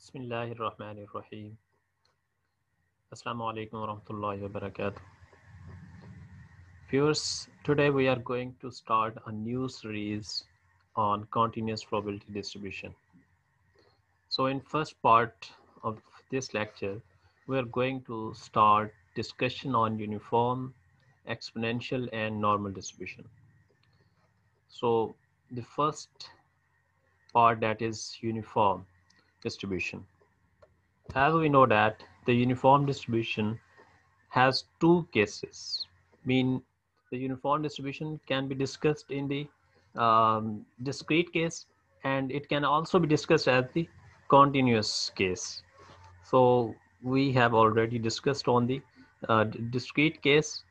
Bismillahirrahmanirrahim. Assalamu alaikum warahmatullahi wabarakatuh. Viewers, today we are going to start a new series on continuous probability distribution. So in first part of this lecture, we are going to start discussion on uniform, exponential and normal distribution. So the first part, that is uniform distribution. As we know that the uniform distribution has two cases. Mean the uniform distribution can be discussed in the discrete case, and it can also be discussed as the continuous case. So we have already discussed on the discrete case.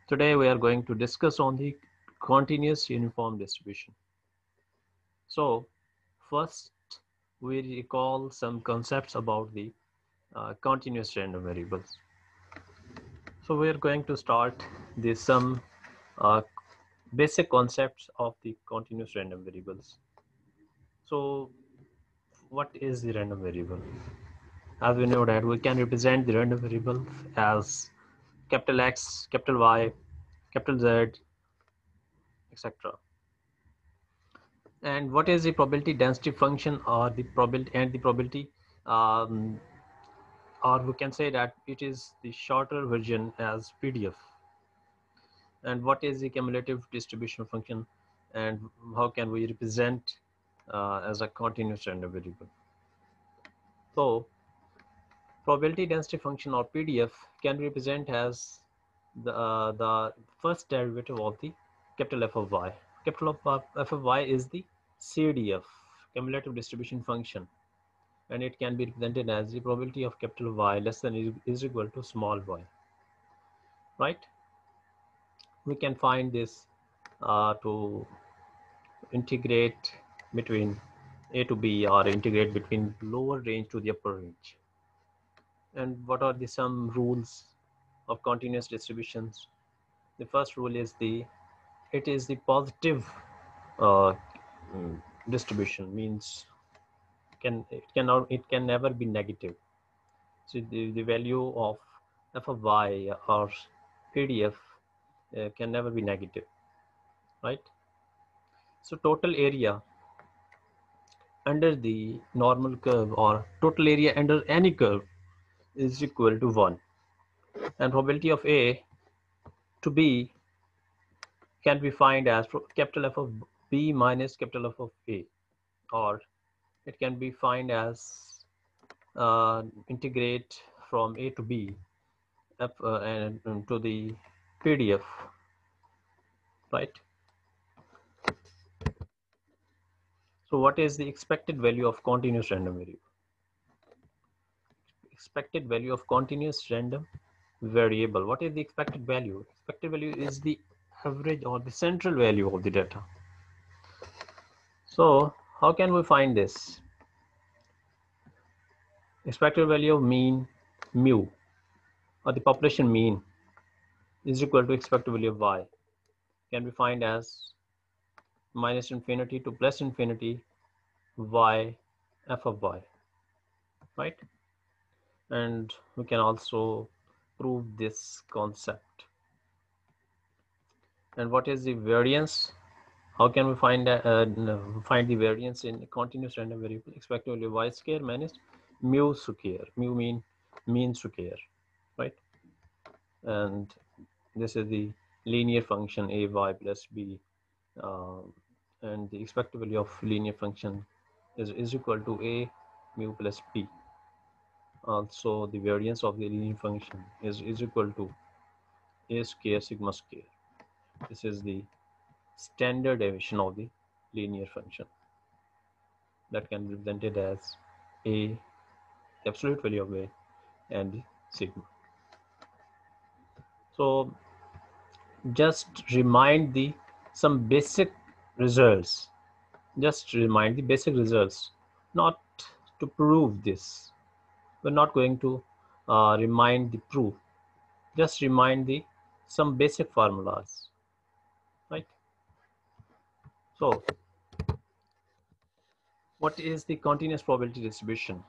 Today we are going to discuss on the continuous uniform distribution. So first we recall some concepts about the continuous random variables. So we are going to start the some uh, basic concepts of the continuous random variables. So what is the random variable? As we know that we can represent the random variable as capital X, capital Y, capital Z, etc. And what is the probability density function, or the probability, um, or we can say that it is the shorter version as PDF. And what is the cumulative distribution function, and how can we represent as a continuous random variable? So probability density function, or PDF, can be represented as the first derivative of the capital F of y. Capital F of y is the CDF, cumulative distribution function, and it can be represented as the probability of capital Y less than is equal to small y. Right? We can find this to integrate between a to b, or integrate between lower range to the upper range. And what are the some rules of continuous distributions? The first rule is it is the positive uh, distribution, means it can never be negative. So the value of f of y or PDF can never be negative, right? So total area under the normal curve, or total area under any curve, is equal to 1, and probability of A to B can be defined as capital F of B minus capital F of A, or it can be defined as integrate from A to B F, and to the PDF, right? So what is the expected value of continuous random variable? Expected value of continuous random variable. What is the expected value? Expected value is the average, or the central value of the data. So how can we find this? Expected value of mean mu, or the population mean, is equal to expected value of y, can be defined as minus infinity to plus infinity y f of y, right? And we can also prove this concept. And what is the variance? How can we find the variance in continuous random variable? Expected value y square minus mu square. Mu mean square, right? And this is the linear function a y plus b, and the expected value of linear function is equal to a mu plus b. Also the variance of the linear function is equal to a square sigma square. This is the standard deviation of the linear function, that can be represented as a, the absolute value of a, and the sigma. So just remind the some basic results. Just remind the basic results, not to prove this. We're not going to remind the proof. Just remind the some basic formulas, right? So what is the continuous probability distribution?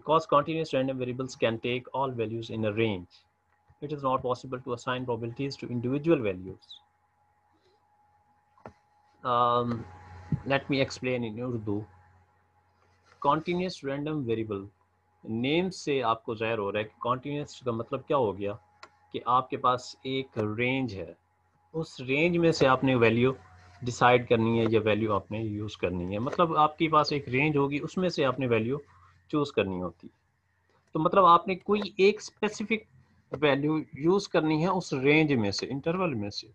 Because continuous random variables can take all values in a range, it is not possible to assign probabilities to individual values. Let me explain in Urdu. Continuous random variable name से आपको ज़ाहिर हो रहा है कि continuous का मतलब क्या हो गया कि आपके पास एक रेंज है, उस रेंज में से आपने वैल्यू डिसाइड करनी है या वैल्यू आपने यूज़ करनी है। मतलब आपके पास एक रेंज होगी, उसमें से आपने वैल्यू चूज़ करनी होती है। तो मतलब आपने कोई एक स्पेसिफिक वैल्यू यूज़ करनी है उस रेंज में से, इंटरवल में से,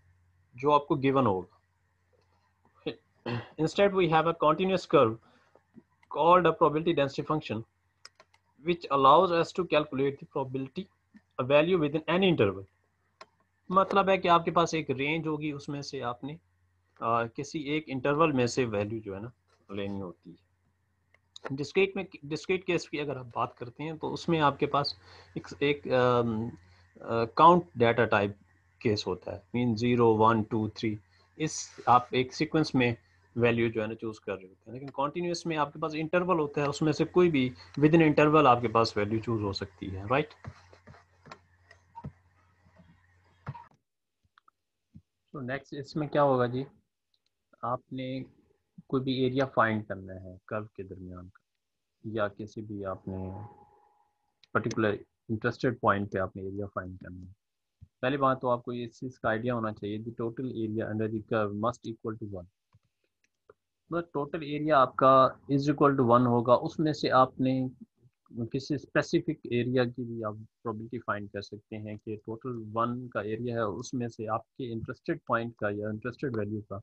जो आपको गिवन होगा। Instead we have a continuous curve called a probability density function which allows us to calculate the probability a value within any interval. मतलब है कि आपके पास एक रेंज होगी, उसमें से आपने किसी एक इंटरवल में से वैल्यू जो है ना लेनी होती है। डिस्क्रीट केस की अगर आप बात करते हैं तो उसमें आपके पास एक काउंट डाटा टाइप केस होता है, मीन 0 1 2 3, इस आप एक सीक्वेंस में वैल्यू जो है ना चूज कर रहे होते हैं। लेकिन कॉन्टिन्यूस में आपके पास इंटरवल होता है, उसमें से कोई भी विद इन इंटरवल आपके पास वैल्यू चूज हो सकती है, राइट। तो नेक्स्ट इसमें क्या होगा जी, आपने कोई भी एरिया फाइंड करना है कर्व के दरमियान का, या किसी भी आपने पर्टिकुलर इंटरेस्टेड पॉइंट पे आपने एरिया फाइंड करना है। पहली बात तो आपको इस चीज़ का आइडिया होना चाहिए, the total area under the curve must equal to 1। मतलब टोटल एरिया आपका इज इक्वल टू 1 होगा, उसमें से आपने किसी स्पेसिफिक एरिया की भी आप प्रोबेबिलिटी फाइंड कर सकते हैं कि टोटल 1 का एरिया है, उसमें से आपके इंटरेस्टेड पॉइंट का या इंटरेस्टेड वैल्यू का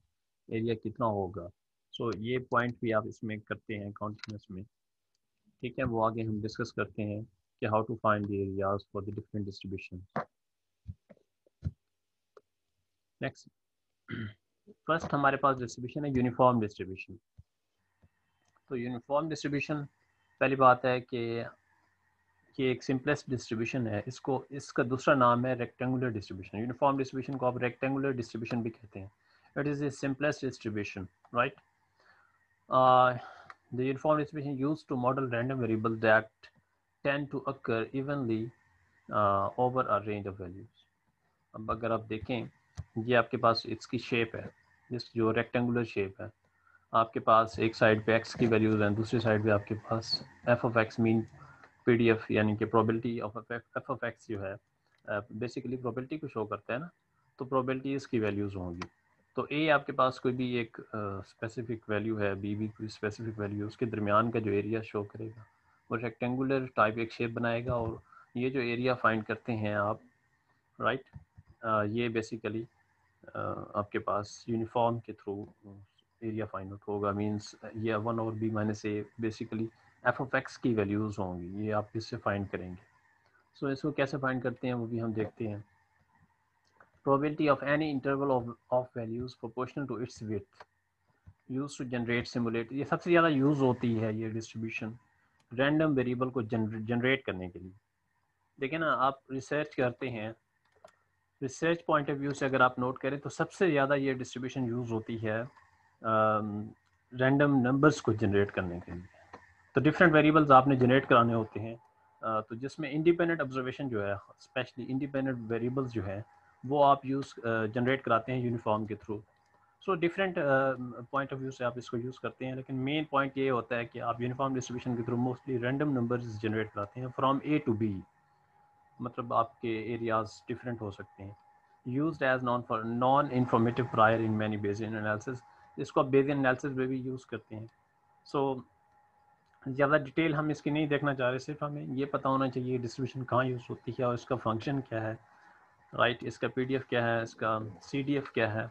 एरिया कितना होगा। सो ये पॉइंट भी आप इसमें करते हैं कॉन्टिन्यूस में, ठीक है। वो आगे हम डिस्कस करते हैं कि how to find the areas for the different distribution. Next, first हमारे पास डिस्ट्रीब्यूशन है यूनिफॉर्म डिस्ट्रीब्यूशन। तो यूनिफॉर्म डिस्ट्रीब्यूशन पहली बात है कि ये एक सिंपलेस्ट डिस्ट्रीब्यूशन है। इसका दूसरा नाम है रेक्टेंगुलर डिस्ट्रीब्यूशन। यूनिफॉर्म डिस्ट्रीब्यूशन को आप रेक्टेंगुलर डिस्ट्रीब्यूशन भी कहते हैं। It is the simplest distribution, right. The uniform distribution used to model random variables that tend to occur evenly over a range of values. अब अगर आप देखें, ये आपके पास इसकी शेप है, इस जो रेक्टेंगुलर शेप है, आपके पास एक साइड पे x की वैल्यूज़ हैं, दूसरी साइड पे आपके पास f of x mean PDF यानी कि probability of f of x जो है, बेसिकली प्रोबेबिलिटी को शो करता है ना, तो प्रोबेबिलिटी इसकी वैल्यूज़ होंगी। तो a आपके पास कोई भी एक स्पेसिफिक वैल्यू है, b भी कोई स्पेसिफिक वैल्यू, उसके दरमियान का जो एरिया शो करेगा वो रेक्टेंगुलर टाइप एक शेप बनाएगा। और ये जो एरिया फाइंड करते हैं आप, राइट, ये बेसिकली आपके पास यूनिफॉर्म के थ्रू एरिया फाइंड आउट होगा। मींस ये 1 और b minus a basically f of x की वैल्यूज़ होंगी, ये आप इससे फाइंड करेंगे। सो इसको कैसे फाइंड करते हैं वो भी हम देखते हैं। Probability of any interval of values proportional to its width use to generate simulate. ये सबसे ज़्यादा यूज़ होती है ये डिस्ट्रीब्यूशन रैंडम वेरिएबल को जनरेट करने के लिए। देखिए ना, आप रिसर्च करते हैं, रिसर्च पॉइंट ऑफ व्यू से अगर आप नोट करें तो सबसे ज़्यादा ये डिस्ट्रीब्यूशन यूज़ होती है रैंडम नंबर्स को जनरेट करने के लिए। तो डिफरेंट वेरिएबल्स आपने जनरेट कराने होते हैं, तो जिसमें इंडिपेंडेंट ऑब्जर्वेशन जो है, स्पेशली इंडिपेंडेंट वेरिएबल्स जो है वो आप यूज़ जनरेट कराते हैं यूनिफॉर्म के through. So different point of view से आप इसको यूज़ करते हैं, लेकिन मेन पॉइंट ये होता है कि आप यूनिफॉर्म डिस्ट्रीब्यूशन के through mostly random numbers generate कराते हैं फ्रॉम ए टू बी। मतलब आपके एरियाज डिफरेंट हो सकते हैं। Used as non informative prior in many Bayesian analysis. इसको आप बेसियन एनालिसिस में भी यूज़ करते हैं। सो ज़्यादा डिटेल हम इसकी नहीं देखना चाह रहे, सिर्फ हमें ये पता होना चाहिए डिस्ट्रीब्यूशन कहाँ यूज़ होती है और इसका फंक्शन क्या है, राइट। इसका PDF क्या है, इसका CDF क्या है,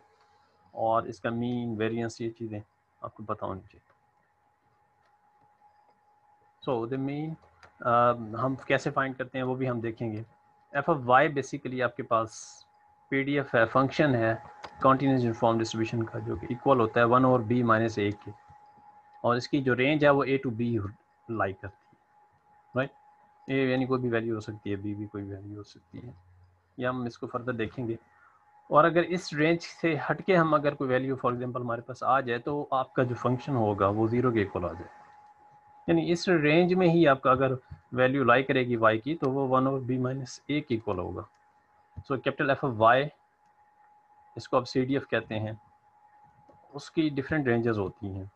और इसका मीन वेरिएंस, ये चीज़ें आपको पता होनी चाहिए। सो द मीन हम कैसे फाइंड करते हैं वो भी हम देखेंगे। f of y बेसिकली आपके पास PDF है, फंक्शन है कॉन्टिन्यूस यूनिफॉर्म डिस्ट्रीब्यूशन का, जो कि इक्वल होता है 1 और b माइनस a के, और इसकी जो रेंज है वो a to b लाई करती है, राइट। a यानी कोई भी वैल्यू हो सकती है, b भी कोई वैल्यू हो सकती है, या हम इसको फर्दर देखेंगे। और अगर इस रेंज से हटके हम अगर कोई वैल्यू फॉर एग्जांपल हमारे पास आ जाए तो आपका जो फंक्शन होगा वो 0 के इक्वल आ जाए। यानी इस रेंज में ही आपका अगर वैल्यू लाई करेगी y की तो वो 1/b माइनस a के इक्वल होगा। So capital F of y, इसको आप CDF कहते हैं, उसकी डिफरेंट रेंजेस होती हैं।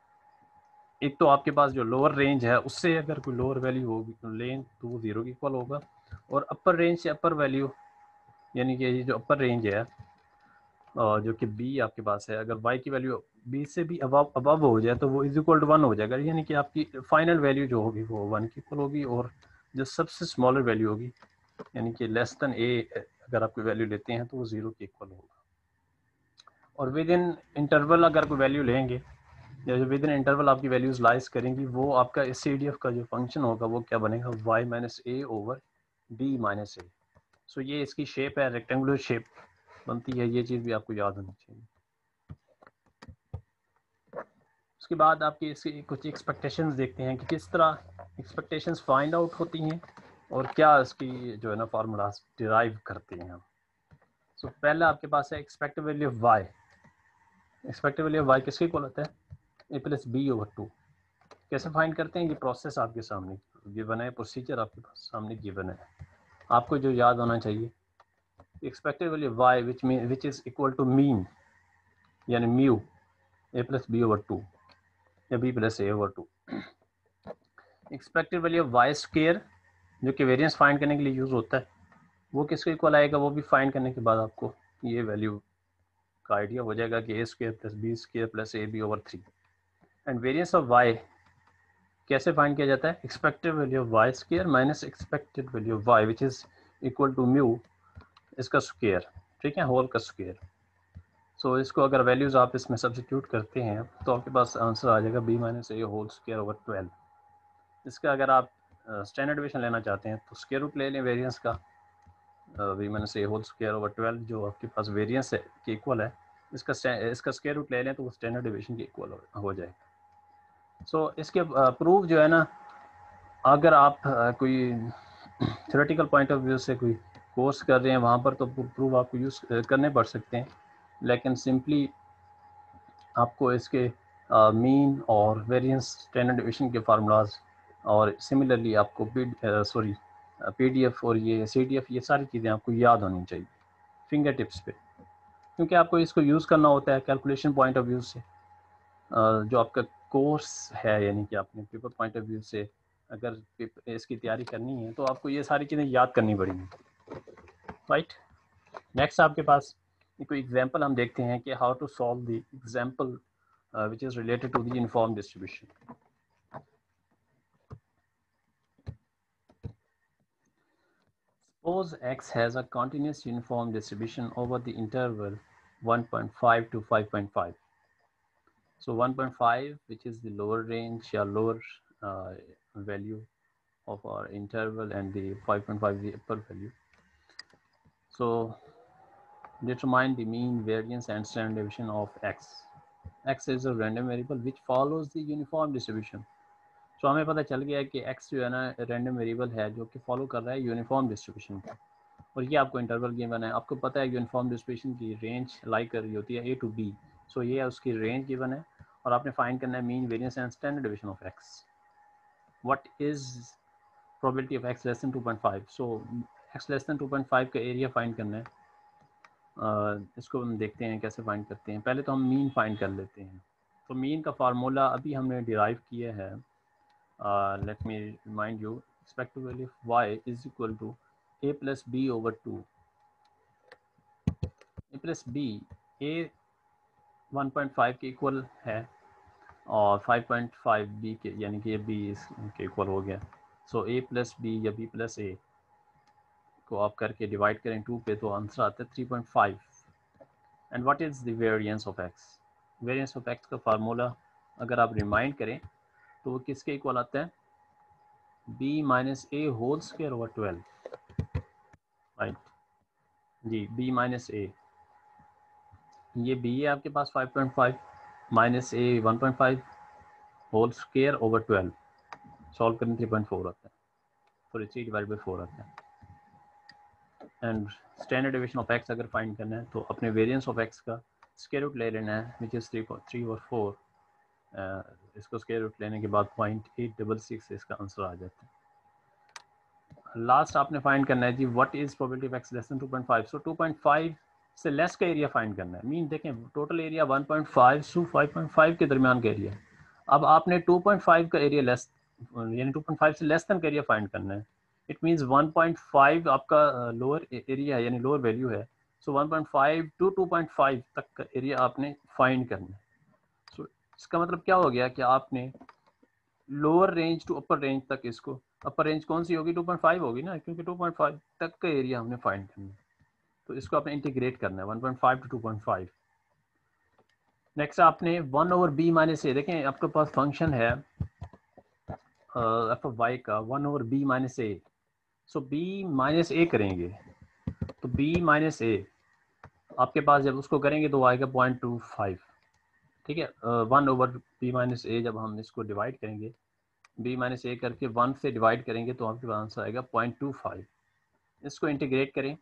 एक तो आपके पास जो लोअर रेंज है उससे अगर कोई लोअर वैल्यू होगी तो लें तो वो 0 के इक्वल होगा, और अपर रेंज से अपर वैल्यू यानी कि ये जो अपर रेंज है जो कि b आपके पास है, अगर y की वैल्यू b से भी अबव हो जाए तो वो इज इक्वल टू 1 हो जाएगा, यानी कि आपकी फाइनल वैल्यू जो होगी वो 1 की इक्वल होगी, और जो सबसे स्मॉलर वैल्यू होगी यानी कि लेस देन a अगर आप कोई वैल्यू लेते हैं तो वो 0 के इक्वल होगा। और विद इन इंटरवल अगर कोई वैल्यू लेंगे या जो विद इन इंटरवल आपकी वैल्यूज लाइज करेंगी, वो आपका CDF का जो फंक्शन होगा वो क्या बनेगा, y minus a over b minus ए। सो ये इसकी शेप है, रेक्टेंगुलर शेप बनती है, ये चीज़ भी आपको याद होनी चाहिए। उसके बाद आपकी इसकी कुछ एक्सपेक्टेशंस देखते हैं कि किस तरह एक्सपेक्टेशंस फाइंड आउट होती हैं और क्या इसकी जो है ना फार्मूला डिराइव करते हैं हम। सो पहला आपके पास है expected value of y। Expected value of y किसके इक्वल होता है, a प्लस बी ओवर 2। कैसे फाइंड करते हैं, ये प्रोसेस आपके सामने गिवन है, प्रोसीजर आपके पास सामने गिवन है। आपको जो याद होना चाहिए, expected value of y which is equal to mean यानी mu a plus B over 2 या b plus a over 2। Expected value of y square जो कि वेरिएंस फाइंड करने के लिए यूज होता है, वो किसके इक्वल आएगा, वो भी फाइंड करने के बाद आपको ये वैल्यू का आइडिया हो जाएगा कि a square plus b square plus ab over 3। And variance of y कैसे फाइंड किया जाता है, expected value of y square minus expected value of y which is equal to mu इसका स्क्वायर, ठीक है, होल का स्क्वायर। सो इसको अगर वैल्यूज आप इसमें सब्स्टिट्यूट करते हैं तो आपके पास आंसर आ जाएगा b माइनस ए होल स्क्वायर ओवर 12। इसका अगर आप स्टैंडर्ड डिवीजन लेना चाहते हैं तो स्क्वायर रूट ले लें वेरिएंस का, b माइनस ए होल स्क्वायर ओवर 12 जो आपके पास वेरिएंस है के इक्वल है, इसका स्क्वायर रूट ले लें तो वो स्टैंडर्ड डिवीजन के इक्वल हो जाएगा। सो इसके प्रूफ जो है ना, अगर आप कोई थ्योरेटिकल पॉइंट ऑफ व्यू से कोई कोर्स कर रहे हैं वहाँ पर तो प्रूफ आपको यूज़ करने पड़ सकते हैं, लेकिन सिंपली आपको इसके मीन और वेरिएंस स्टैंडर्ड डिवीजन के फार्मूलाज और सिमिलरली आपको PDF और ये CDF ये सारी चीज़ें आपको याद होनी चाहिए फिंगर टिप्स पे, क्योंकि आपको इसको यूज़ करना होता है कैलकुलेशन पॉइंट ऑफ व्यू से। जो आपका कोर्स है यानी कि आपने पेपर पॉइंट ऑफ व्यू से अगर इसकी तैयारी करनी है तो आपको ये सारी चीज़ें याद करनी पड़ेंगी, राइट। नेक्स्ट आपके पास कोई एग्जांपल हम देखते हैं कि how to solve the example which is related to the uniform distribution. Suppose x has a continuous uniform distribution over the interval 1.5 to 5.5. So 1.5, which is the lower range or lower value of our interval, and the 5.5 the upper value. So determine the mean, variance and standard deviation of x. X is a random variable which follows the uniform distribution. तो हमें पता चल गया है कि x जो है ना रैंडम वेरिएबल है जो कि फॉलो कर रहा है यूनिफॉर्म डिस्ट्रीब्यूशन को, और ये आपको इंटरवल गिवन है। आपको पता है यूनिफॉर्म डिस्ट्रीब्यूशन की रेंज लाई कर रही होती है a टू b। सो ये है उसकी रेंज गिवन है, और आपने फाइंड करना है mean, variance and standard division of x। What is probability of x less than 2.5। So x less than 2.5 का एरिया फाइंड करना है। इसको हम देखते हैं कैसे फाइंड करते हैं। पहले तो हम मीन फाइंड कर लेते हैं। तो मीन का फार्मूला अभी हमने डिराइव किया है। let me remind you, expected value of y is equal to a plus b over 2। a plus b, a 1.5 के इक्वल है और 5.5 b के, यानी कि ये b के इक्वल हो गया। सो a प्लस b या b प्लस a को आप करके डिवाइड करें 2 पे तो आंसर आता है 3.5। And what is the variance of x। Variance of x का फार्मूला अगर आप रिमाइंड करें तो वो किसके इक्वल आता है, b माइनस ए होल स्क्वायर ओवर 12, राइट जी, b माइनस ए, ये b है आपके पास 5.5 माइनस ए 1.5 होल स्क्वायर ओवर 12, सॉल्व करें 3.4 आता है, सॉरी 3 डिवाइड बाई 4 आता है। And standard division of x अगर फाइंड करना है तो अपने वेरिएंस ऑफ x का स्क्वायर रूट ले लेना है विच इज़ 3 और 4, इसको स्क्वायर रूट लेने के बाद 0.866 इसका आंसर आ जाता है। लास्ट आपने फाइंड करना है जी what is probability of X less than 2.5। So 2.5 से लेस का एरिया फाइंड करना है। मीन देखें टोटल एरिया 1.5 से 5.5 के दरमियान का एरिया। अब आपने 2.5 का एरिया लेस यानी 2.5 से लेस देन का एरिया फाइंड करना है। इट मींस 1.5 आपका लोअर एरिया है यानी लोअर वैल्यू है। सो 1.5 टू 2.5 तक का एरिया आपने फाइंड करना है। सो इसका मतलब क्या हो गया कि आपने lower range to upper range तक इसको, अपर रेंज कौन सी होगी 2.5 होगी ना, क्योंकि 2.5 तक का एरिया हमने फाइंड करना है। तो इसको आपने इंटीग्रेट करना है 1.5 टू 2.5। नेक्स्ट आपने 1 ओवर बी माइनस ए, देखें आपके पास फंक्शन है एफ ऑफ वाई का 1 ओवर बी माइनस ए। सो बी माइनस ए करेंगे तो बी माइनस ए आपके पास जब उसको करेंगे तो आएगा 0.25। ठीक है, 1 ओवर बी माइनस ए जब हम इसको डिवाइड करेंगे बी माइनस ए करके 1 से डिवाइड करेंगे तो आपके पास आंसर आएगा 0.25। इसको इंटीग्रेट करें,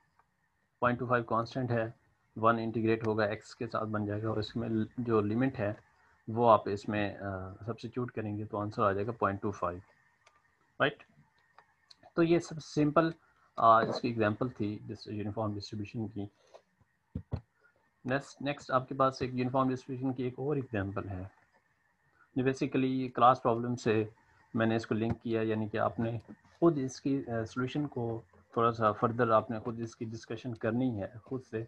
0.25 कांस्टेंट है, 1 इंटीग्रेट होगा एक्स के साथ बन जाएगा और इसमें जो लिमिट है वो आप इसमें सब्स्टिट्यूट करेंगे तो आंसर आ जाएगा 0.25। राइट, तो ये सब सिंपल इसकी एग्जांपल थी यूनिफॉर्म डिस्ट्रीब्यूशन की। नेक्स्ट आपके पास एक यूनिफॉर्म डिस्ट्रीब्यूशन की एक और एग्जांपल है जो बेसिकली क्लास प्रॉब्लम से मैंने इसको लिंक किया, यानी कि आपने खुद इसकी सॉल्यूशन को थोड़ा सा फर्दर आपने खुद इसकी डिस्कशन करनी है खुद से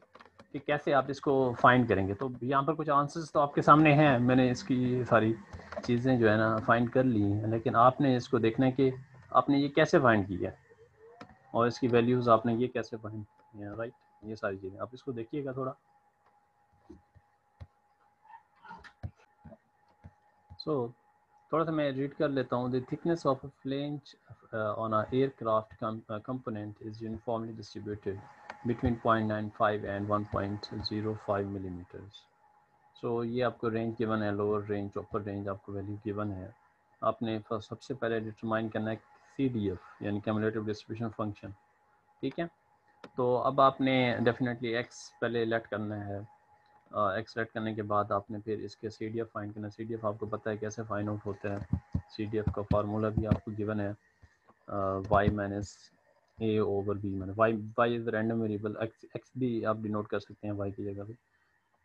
कि कैसे आप इसको फाइंड करेंगे। तो यहाँ पर कुछ आंसर्स तो आपके सामने हैं, मैंने इसकी सारी चीज़ें जो है ना फाइंड कर ली हैं, लेकिन आपने इसको देखना है कि आपने ये कैसे फाइंड किया और इसकी वैल्यूज़ आपने ये कैसे फाइंड किया। राइट, ये सारी चीज़ें आप इसको देखिएगा थोड़ा। थोड़ा सा मैं रीड कर लेता हूँ। The thickness of a flange on a aircraft component is uniformly distributed between 0.95 and 1.05 millimeters. So ये आपको रेंज गिवन है, लोअर रेंज अपर रेंज आपको वैल्यू गिवन है। आपने सबसे पहले डिटरमाइन करना है CDF यानी क्यूमुलेटिव डिस्ट्रीब्यूशन फंक्शन। ठीक है, तो अब आपने डेफिनेटली एक्स पहले लेट करना है। एक्स सेलेक्ट करने के बाद आपने फिर इसके CDF फाइंड करना है। CDF आपको पता है कैसे फाइंड आउट होता है। CDF का फार्मूला भी आपको गिवन है y minus a over b minus y is random variable, x भी आप डिनोट कर सकते हैं y की जगह पे।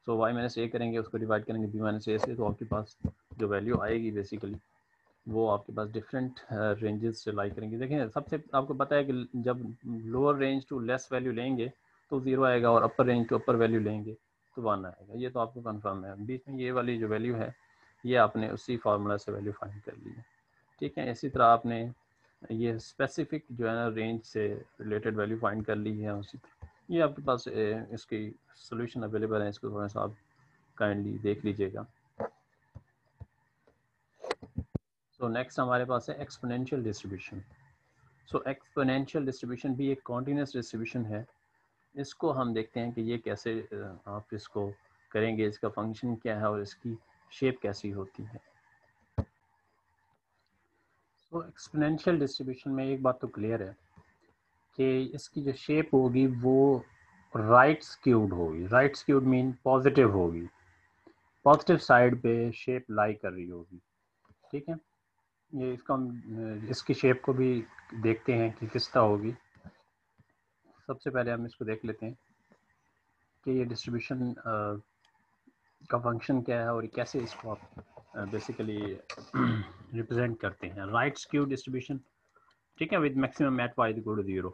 सो y माइनस ए करेंगे, उसको डिवाइड करेंगे b माइनस ए से, तो आपके पास जो वैल्यू आएगी बेसिकली वो आपके पास डिफरेंट रेंजेस से लाई करेंगे। देखें सबसे आपको पता है कि जब lower range to less value लेंगे तो 0 आएगा और upper range to upper value लेंगे तो 1 आएगा। ये तो आपको कंफर्म है। बीच में ये वाली जो वैल्यू है ये आपने उसी फार्मूला से वैल्यू फाइंड कर ली है। ठीक है, इसी तरह आपने ये स्पेसिफिक जो है ना रेंज से रिलेटेड वैल्यू फाइंड कर ली है। उसी तरह ये आपके पास इसकी सोल्यूशन अवेलेबल है, इसको थोड़ा सा आप काइंडली देख लीजिएगा। सो नेक्स्ट हमारे पास है exponential distribution. So exponential distribution भी एक कॉन्टिन्यूस डिस्ट्रीब्यूशन है। इसको हम देखते हैं कि ये कैसे आप इसको करेंगे, इसका फंक्शन क्या है और इसकी शेप कैसी होती है। तो एक्सपोनेंशियल डिस्ट्रीब्यूशन में एक बात तो क्लियर है कि इसकी जो शेप होगी वो राइट स्क्यूड होगी। राइट स्क्यूड मीन पॉजिटिव होगी, पॉजिटिव साइड पे शेप लाई कर रही होगी। ठीक है, ये इसको हम इसकी शेप को भी देखते हैं कि किस तरह होगी। सबसे पहले हम इसको देख लेते हैं कि ये डिस्ट्रीब्यूशन का फंक्शन क्या है और कैसे इसको आप बेसिकली रिप्रेजेंट करते हैं। राइट स्क्यू डिस्ट्रीब्यूशन, ठीक है, with maximum at y equal to 0।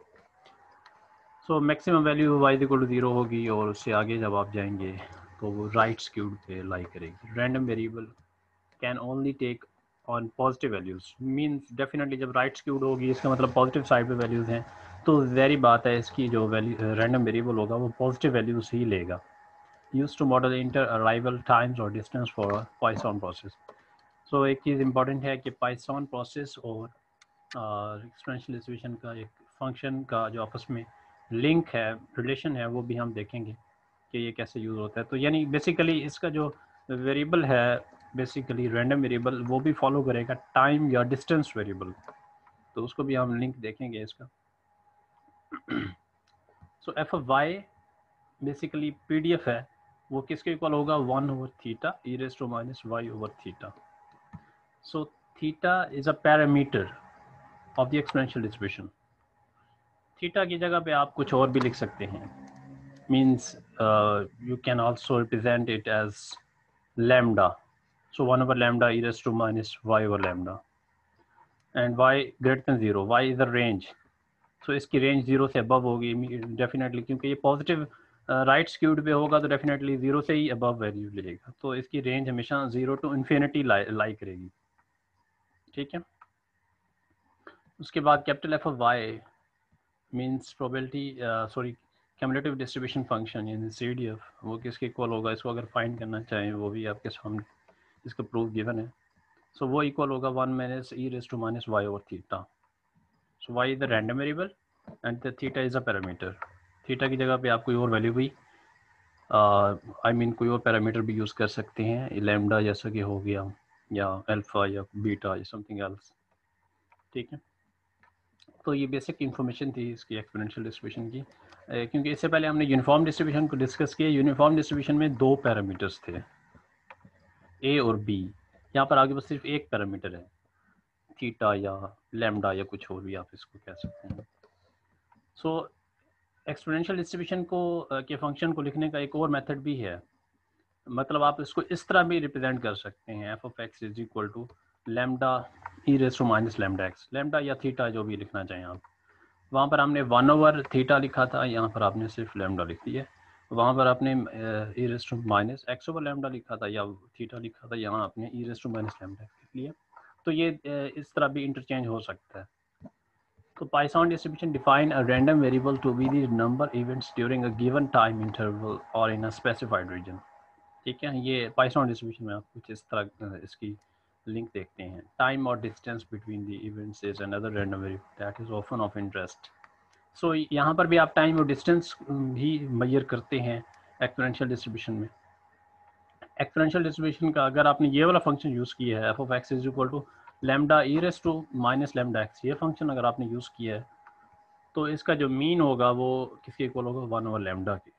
So maximum value y equal to 0 होगी और उससे आगे जब आप जाएंगे तो वो राइट स्क्यूड पे लाई करेगी। Random variable can only take on positive values, means definitely जब राइट स्क्यूड होगी इसका मतलब पॉजिटिव साइड पे वैल्यूज हैं, तो वेरी बात है इसकी जो वैल्यू रैंडम वेरिएबल होगा वो पॉजिटिव वैल्यूज ही लेगा। Used to model inter-arrival times or distance for a Poisson process. So एक चीज़ इम्पॉर्टेंट है कि Poisson process और एक्सपोनेंशियल डिस्ट्रीब्यूशन का एक फंक्शन का जो आपस में लिंक है, रिलेशन है, वो भी हम देखेंगे कि ये कैसे यूज़ होता है। तो यानी बेसिकली इसका जो वेरिएबल है बेसिकली रैंडम वेरिएबल वो भी फॉलो करेगा टाइम या डिस्टेंस वेरिएबल, तो उसको भी हम लिंक देखेंगे इसका। So F of Y basically PDF है, वो किसके इक्वल होगा 1 over theta e raise to minus Y over theta. So theta is a parameter of the exponential distribution. Theta की जगह पे आप कुछ और भी लिख सकते हैं. Means you can also represent it as lambda. So 1 over lambda e raised to minus y over lambda. And y greater than 0. Y is the range. So इसकी रेंज 0 से अबव होगी डेफिनेटली, क्योंकि ये पॉजिटिव राइट स्क्यूड पे होगा तो definitely 0 से ही above value लेगा. तो इसकी रेंज हमेशा 0 टू इन्फिनिटी लाई करेगी. ठीक है. उसके बाद capital F of Y means probability sorry cumulative distribution function यानी CDF, वो किसके इक्वल होगा. इसको अगर फाइंड करना चाहें वो भी आपके सामने इसका प्रूफ गिवन है. सो वो इक्वल होगा 1 minus e raise to minus Y over theta. So y is the random variable and the theta is a parameter. Theta की जगह पे आप कोई और वैल्यू भी कोई और पैरामीटर भी यूज़ कर सकते हैं. लैम्डा जैसा कि हो गया, या अल्फ़ा या बीटा या समथिंग एल्स. ठीक है. तो ये बेसिक इन्फॉर्मेशन थी इसकी एक्सपोनेंशियल डिस्ट्रीब्यूशन की. क्योंकि इससे पहले हमने यूनिफॉर्म डिस्ट्रीब्यूशन को डिस्कस किया. यूनिफॉर्म डिस्ट्रीब्यूशन में 2 पैरामीटर्स थे, ए और बी. यहाँ पर आगे बस सिर्फ एक पैरामीटर है, थीटा या लैम्डा या कुछ और भी आप इसको कह सकते हैं. सो एक्सपोनेंशियल डिस्ट्रीब्यूशन को के फंक्शन को लिखने का एक और मेथड भी है. मतलब आप इसको इस तरह भी रिप्रेजेंट कर सकते हैं, F of x is equal to lambda e raise to minus lambda x. Lambda या थीटा जो भी लिखना चाहें आप. वहाँ पर हमने 1 ओवर थीटा लिखा था, यहाँ पर आपने सिर्फ लैम्डा लिख दिया. वहाँ पर आपने e raise to minus x over lambda लिखा था या थीटा लिखा था, यहाँ आपने e raise to minus lambda x लिख लिया. तो ये इस तरह भी इंटरचेंज हो सकता है. तो Poisson distribution define a random variable to be the number events during a given time interval or in a specified region. ठीक है. ये Poisson distribution में आप कुछ इस तरह इसकी लिंक देखते हैं. Time or distance between the events is another random variable that is often of interest. So यहाँ पर भी आप टाइम और डिस्टेंस भी मेजर करते हैं एक्सपोनेंशियल डिस्ट्रीब्यूशन में. एक्सपोनेंशियल डिस्ट्रीब्यूशन का अगर आपने ये वाला फंक्शन यूज़ किया है, F of x is equal to lambda e raise to minus lambda x, ये फंक्शन अगर आपने यूज़ किया है तो इसका जो मीन होगा वो किसके इक्वल होगा, 1 ओवर लैम्डा के.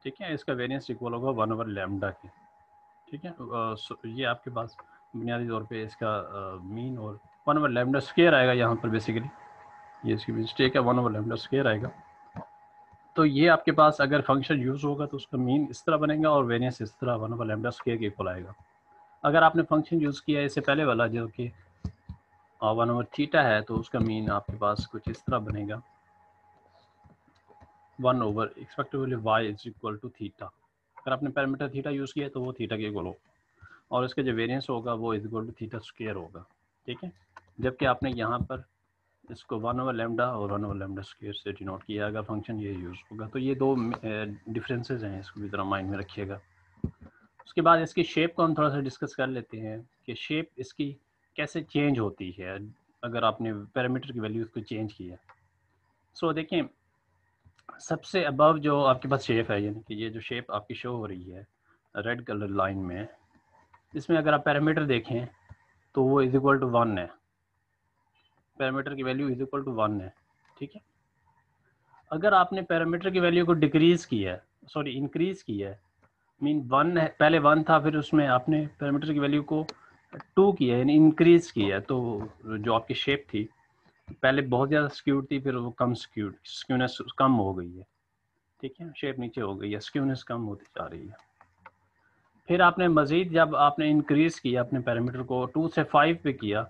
ठीक है. इसका वेरिएंस इक्वल होगा 1 ओवर लैम्डा के. ठीक है. ये आपके पास बुनियादी तौर पे इसका मीन और 1 ओवर लैम्डा स्क्वायर आएगा. यहाँ पर बेसिकली ये इसकी मिस्टेक है, 1 ओवर लैम्डा स्क्वायर आएगा. तो ये आपके पास अगर फंक्शन यूज़ होगा तो उसका मीन इस तरह बनेगा और वेरिएंस इस तरह 1 ओवर लैम्डा स्क्वायर के इक्वल आएगा. अगर आपने फंक्शन यूज़ किया है इससे पहले वाला जो कि 1 ओवर थीटा है, तो उसका मीन आपके पास कुछ इस तरह बनेगा, 1 over expectably y is equal to theta. अगर आपने पैरामीटर थीटा यूज़ किया तो वो थीटा के इक्वल हो, और इसका जो वेरिएंस होगा वो is equal to theta square होगा. ठीक है. जबकि आपने यहाँ पर इसको 1 ओवर लैम्डा और 1 ओवर लैम्डा स्क्वायर से डिनोट किया अगर फंक्शन ये यूज़ होगा. तो ये 2 डिफरेंसेस हैं, इसको भी ज़रा माइंड में रखिएगा. उसके बाद इसकी शेप को हम थोड़ा सा डिस्कस कर लेते हैं कि शेप इसकी कैसे चेंज होती है अगर आपने पैरामीटर की वैल्यूज़ को चेंज किया. सो देखें, सबसे अबव जो आपके पास शेप है, यानी कि ये जो शेप आपकी शो हो रही है रेड कलर लाइन में, इसमें अगर आप पैरामीटर देखें तो वो इज इक्वल टू 1 है. पैरामीटर की वैल्यू इज इक्वल टू 1 है. ठीक है. अगर आपने पैरामीटर की वैल्यू को डिक्रीज़ किया है, सॉरी इंक्रीज़ किया है, मीन 1 है, पहले 1 था, फिर उसमें आपने पैरामीटर की वैल्यू को 2 किया यानी इंक्रीज़ किया, तो जो आपकी शेप थी पहले बहुत ज़्यादा स्क्यूड थी, फिर वो कम स्क्यूनेस कम हो गई है. ठीक है. शेप नीचे हो गई है, स्क्यूनेस कम होती जा रही है. फिर आपने मज़ीद जब आपने इंक्रीज़ किया अपने पैरामीटर को 2 से 5 पे किया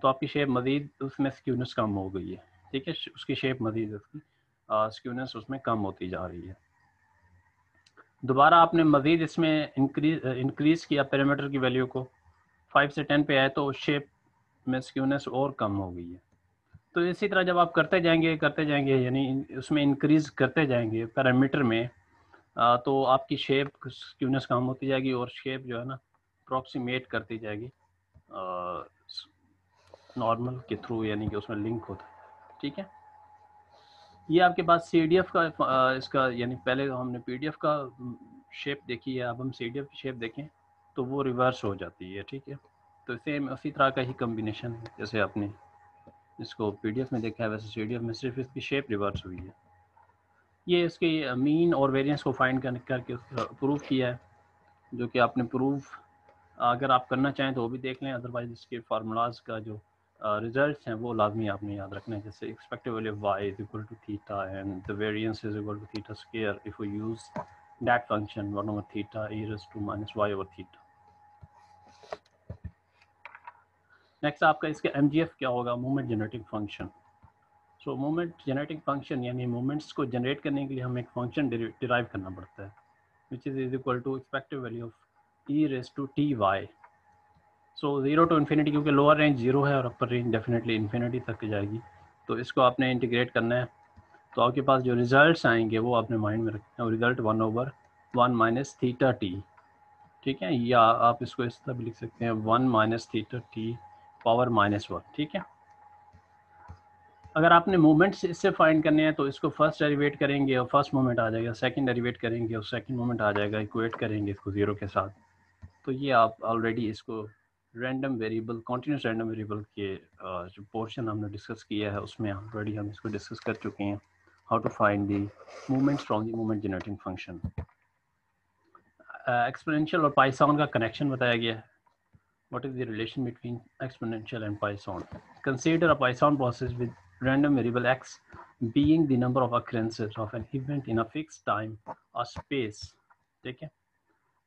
तो आपकी शेप मज़ीद उसमें स्क्यूनेस कम हो गई है. ठीक है. उसकी शेप मज़ीद उसकी स्क्यूनेस उसमें कम होती जा रही है. दोबारा आपने मज़ीद इसमें इंक्रीज़ किया पैरामीटर की वैल्यू को 5 से 10 पे आए तो शेप में स्क्यूनेस और कम हो गई है. तो इसी तरह जब आप करते जाएंगे यानी उसमें इंक्रीज़ करते जाएंगे पैरामीटर में, तो आपकी शेप स्क्यूनेस कम होती जाएगी और शेप जो है ना अप्रॉक्सीमेट करती जाएगी नॉर्मल के थ्रू, यानी कि उसमें लिंक होता है. ठीक है. ये आपके पास CDF का इसका, यानी पहले हमने PDF का शेप देखी है, अब हम CDF की शेप देखें तो वो रिवर्स हो जाती है. ठीक है. तो सेम उसी तरह का ही कम्बिनेशन है जैसे आपने इसको PDF में देखा है, वैसे CDF में सिर्फ इसकी शेप रिवर्स हुई है. ये इसकी मीन और वेरिएंस को फाइंड करके प्रूव किया है, जो कि आपने प्रूफ अगर आप करना चाहें तो वो भी देख लें, अदरवाइज इसके फार्मूलाज का जो रिजल्ट्स हैं वो लाजमी आपने याद रखना है, जैसे expected value of y is equal to theta and the variance is equal to theta square if we use that function 1 over theta e raised to minus y over theta. Next आपका इसका mgf क्या होगा, moment generating function. So moment generating function यानी moments को generate करने के लिए हमें एक फंक्शन डिराइव करना पड़ता है which is equal to expected value of e raised to ty। So 0 to infinity, क्योंकि लोअर रेंज 0 है और अपर रेंज डेफिनेटली इन्फिनिटी तक जाएगी, तो इसको आपने इंटीग्रेट करना है। तो आपके पास जो रिजल्ट्स आएंगे वो आपने माइंड में रखना है, result 1 over 1 minus theta T, ठीक है, या आप इसको इस तरह भी लिख सकते हैं 1 माइनस थीटा टी पावर -1, ठीक है। अगर आपने मोमेंट्स इससे फाइंड करने हैं तो इसको फर्स्ट डेरिवेट करेंगे और फर्स्ट मोमेंट आ जाएगा, सेकंड डेरिवेट करेंगे और सेकंड मोमेंट आ जाएगा, इक्वेट करेंगे इसको 0 के साथ। तो ये आप ऑलरेडी इसको random variable, continuous random variable के जो पोर्शन हमने डिस्कस किया है उसमें ऑलरेडी हम इसको डिस्कस कर चुके हैं, how to find the movements from the movement generating function. Exponential और पाइथन का कनेक्शन बताया गया है। What is the relation between exponential and Poisson? Consider a Poisson process with random variable x being the number of occurrences of an event in a fixed time or space। ठीक है,